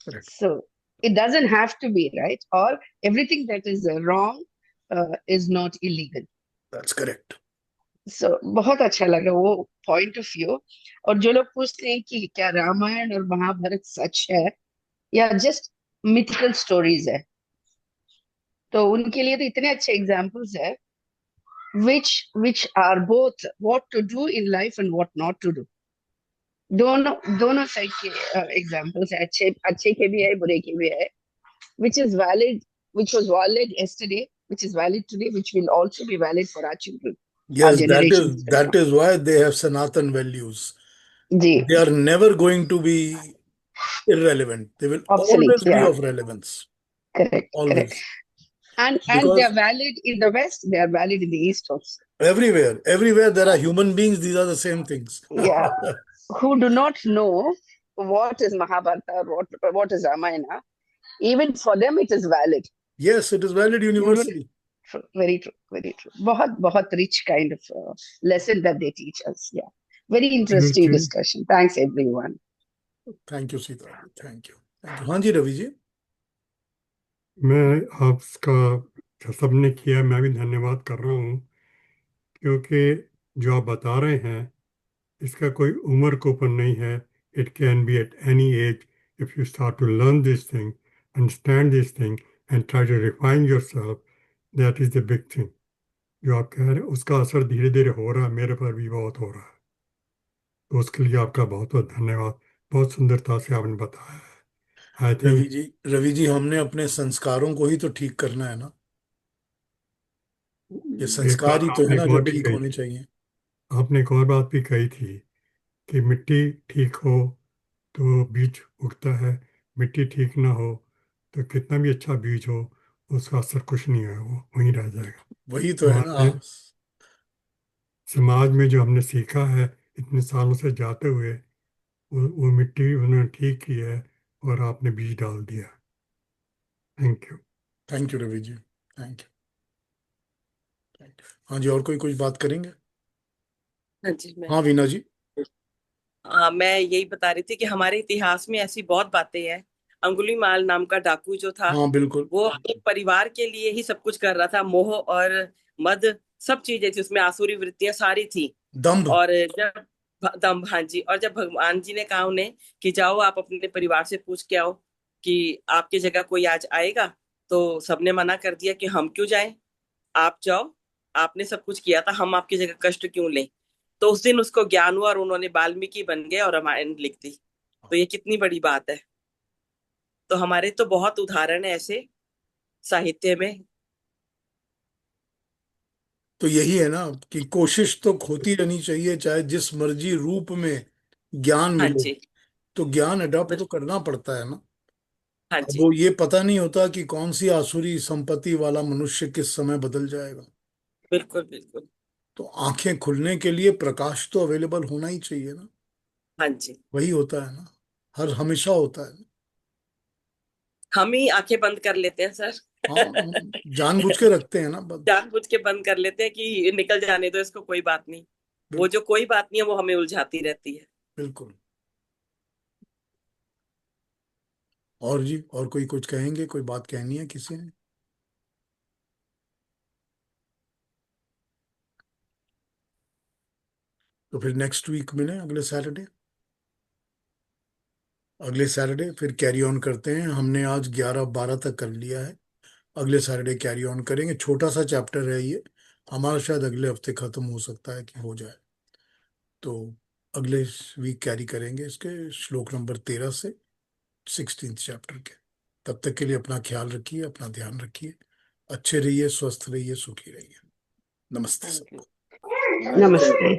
Correct, So it doesn't have to be right, or everything that is wrong is not illegal. That's correct. So बहुत अच्छा लगा वो पॉइंट ऑफ व्यू. और जो लोग पूछते हैं कि क्या रामायण और महाभारत सच है या जस्ट मिथिकल स्टोरीज है, तो उनके लिए तो इतने अच्छे एग्जांपल्स है which are both what to do in life and what not to do. दोनों दोनों साइड के एग्जांपल्स है, अच्छे अच्छे के भी है, बुरे के भी है, which is valid, which was valid yesterday, which is valid today, which will also be valid for our children. our Yes, generations to that come. is why they have Sanatan values. जी, They are never going to be irrelevant. They will obsolete, always be yeah, of relevance. correct, correct. Always. And they Because are valid in the West, they are valid in the East also. everywhere there are human beings, these are the same things. Yeah, who do not know what is Mahabharata or what is Ramayana. Even for them, it is valid. Yes, it is valid You don't. universally. True, very true, very true. बहुत rich kind of lesson that they teach us. Yeah, very interesting Okay. discussion. Thanks everyone. Thank you Sita ji, thank you. हाँ जी रवि जी। मैं आपका जो सबने किया मैं भी धन्यवाद कर रहा हूँ, क्योंकि जो आप बता रहे हैं इसका कोई उम्र को ऊपर नहीं है। It can be at any age if you start to learn this thing, understand this thing and try to refine yourself, that is the big thing. जो आप कह रहे हैं उसका असर धीरे धीरे हो रहा है, मेरे पर भी बहुत हो रहा है। तो उसके लिए आपका बहुत बहुत धन्यवाद। बहुत सुंदरता से आपने बताया है। आई थिंक रवि जी हमने अपने संस्कारों को ही तो ठीक करना है ना। ये एक संस्कार बात ही तो है आपने ना एक जो और भी ठीक कही होने थी, चाहिए। आपने एक और बात भी कही थी कि मिट्टी ठीक हो तो बीज उगता है, मिट्टी ठीक ना हो तो कितना भी अच्छा बीज हो उसका असर कुछ नहीं है, वो वहीं रह जाएगा। वही तो है ना। हमारे समाज में जो हमने सीखा है इतने सालों से जाते हुए, वो मिट्टी उन्होंने ठीक की है और आपने बीज डाल दिया। Thank you. Thank you Ravi ji, thank you. हाँ जी, और कोई कुछ बात करेंगे? हाँ जी, मैं हाँ वीना जी। मैं यही बता रही थी कि हमारे इतिहास में ऐसी बहुत बातें हैं। अंगुलीमाल नाम का डाकू जो था, हाँ बिल्कुल। वो अपने परिवार के लिए ही सब कुछ कर रहा था। मोह और मद सब चीजें थी उसमें, आसुरी वृत्तियां सारी थी। दम्भ। और जब दम्भ, हाँ जी, और जब भगवान जी ने कहा उन्हें कि जाओ आप अपने परिवार से पूछ के आओ कि आपकी जगह कोई आज आएगा, तो सबने मना कर दिया कि हम क्यों जाएं, आप जाओ, आपने सब कुछ किया था, हम आपकी जगह कष्ट क्यों लें। तो उस दिन उसको ज्ञान हुआ और उन्होंने वाल्मीकि बन गए और रामायण लिख दी। तो ये कितनी बड़ी बात है। तो हमारे तो बहुत उदाहरण है ऐसे साहित्य में। तो यही है ना कि कोशिश तो होती रहनी चाहिए, चाहे जिस मर्जी रूप में ज्ञान हाँ मिले, जी, तो ज्ञान अडॉप्ट तो बिल्कुल, करना पड़ता है ना। हाँ अब जी, वो ये पता नहीं होता कि कौन सी आसुरी संपत्ति वाला मनुष्य किस समय बदल जाएगा। बिल्कुल, बिल्कुल, तो आंखें खुलने के लिए प्रकाश तो अवेलेबल होना ही चाहिए ना। हाँ जी। वही होता है ना, हर हमेशा होता है ना। हम ही आंखें बंद कर लेते हैं सर। हाँ, हम जानबूझ के रखते हैं ना बंद। जानबूझ के बंद कर लेते हैं कि निकल जाने दो इसको, कोई बात नहीं। वो बिल्कुल। जो कोई बात नहीं है वो हमें उलझाती रहती है। बिल्कुल। और जी, और कोई कुछ कहेंगे? कोई बात कहनी है किसी ने? तो फिर नेक्स्ट वीक मिले, अगले सैटरडे। अगले सैटरडे फिर कैरी ऑन करते हैं। हमने आज 11-12 तक कर लिया है। अगले सैटरडे कैरी ऑन करेंगे। छोटा सा चैप्टर है ये, हमारा शायद अगले हफ्ते खत्म हो सकता है कि हो जाए। तो अगले वीक कैरी करेंगे इसके श्लोक नंबर 13 से 16 चैप्टर के। तब तक के लिए अपना ख्याल रखिए, अपना ध्यान रखिए, अच्छे रहिए, स्वस्थ रहिए, सुखी रहिए। नमस्ते थैंक यू। सबको। Namaste.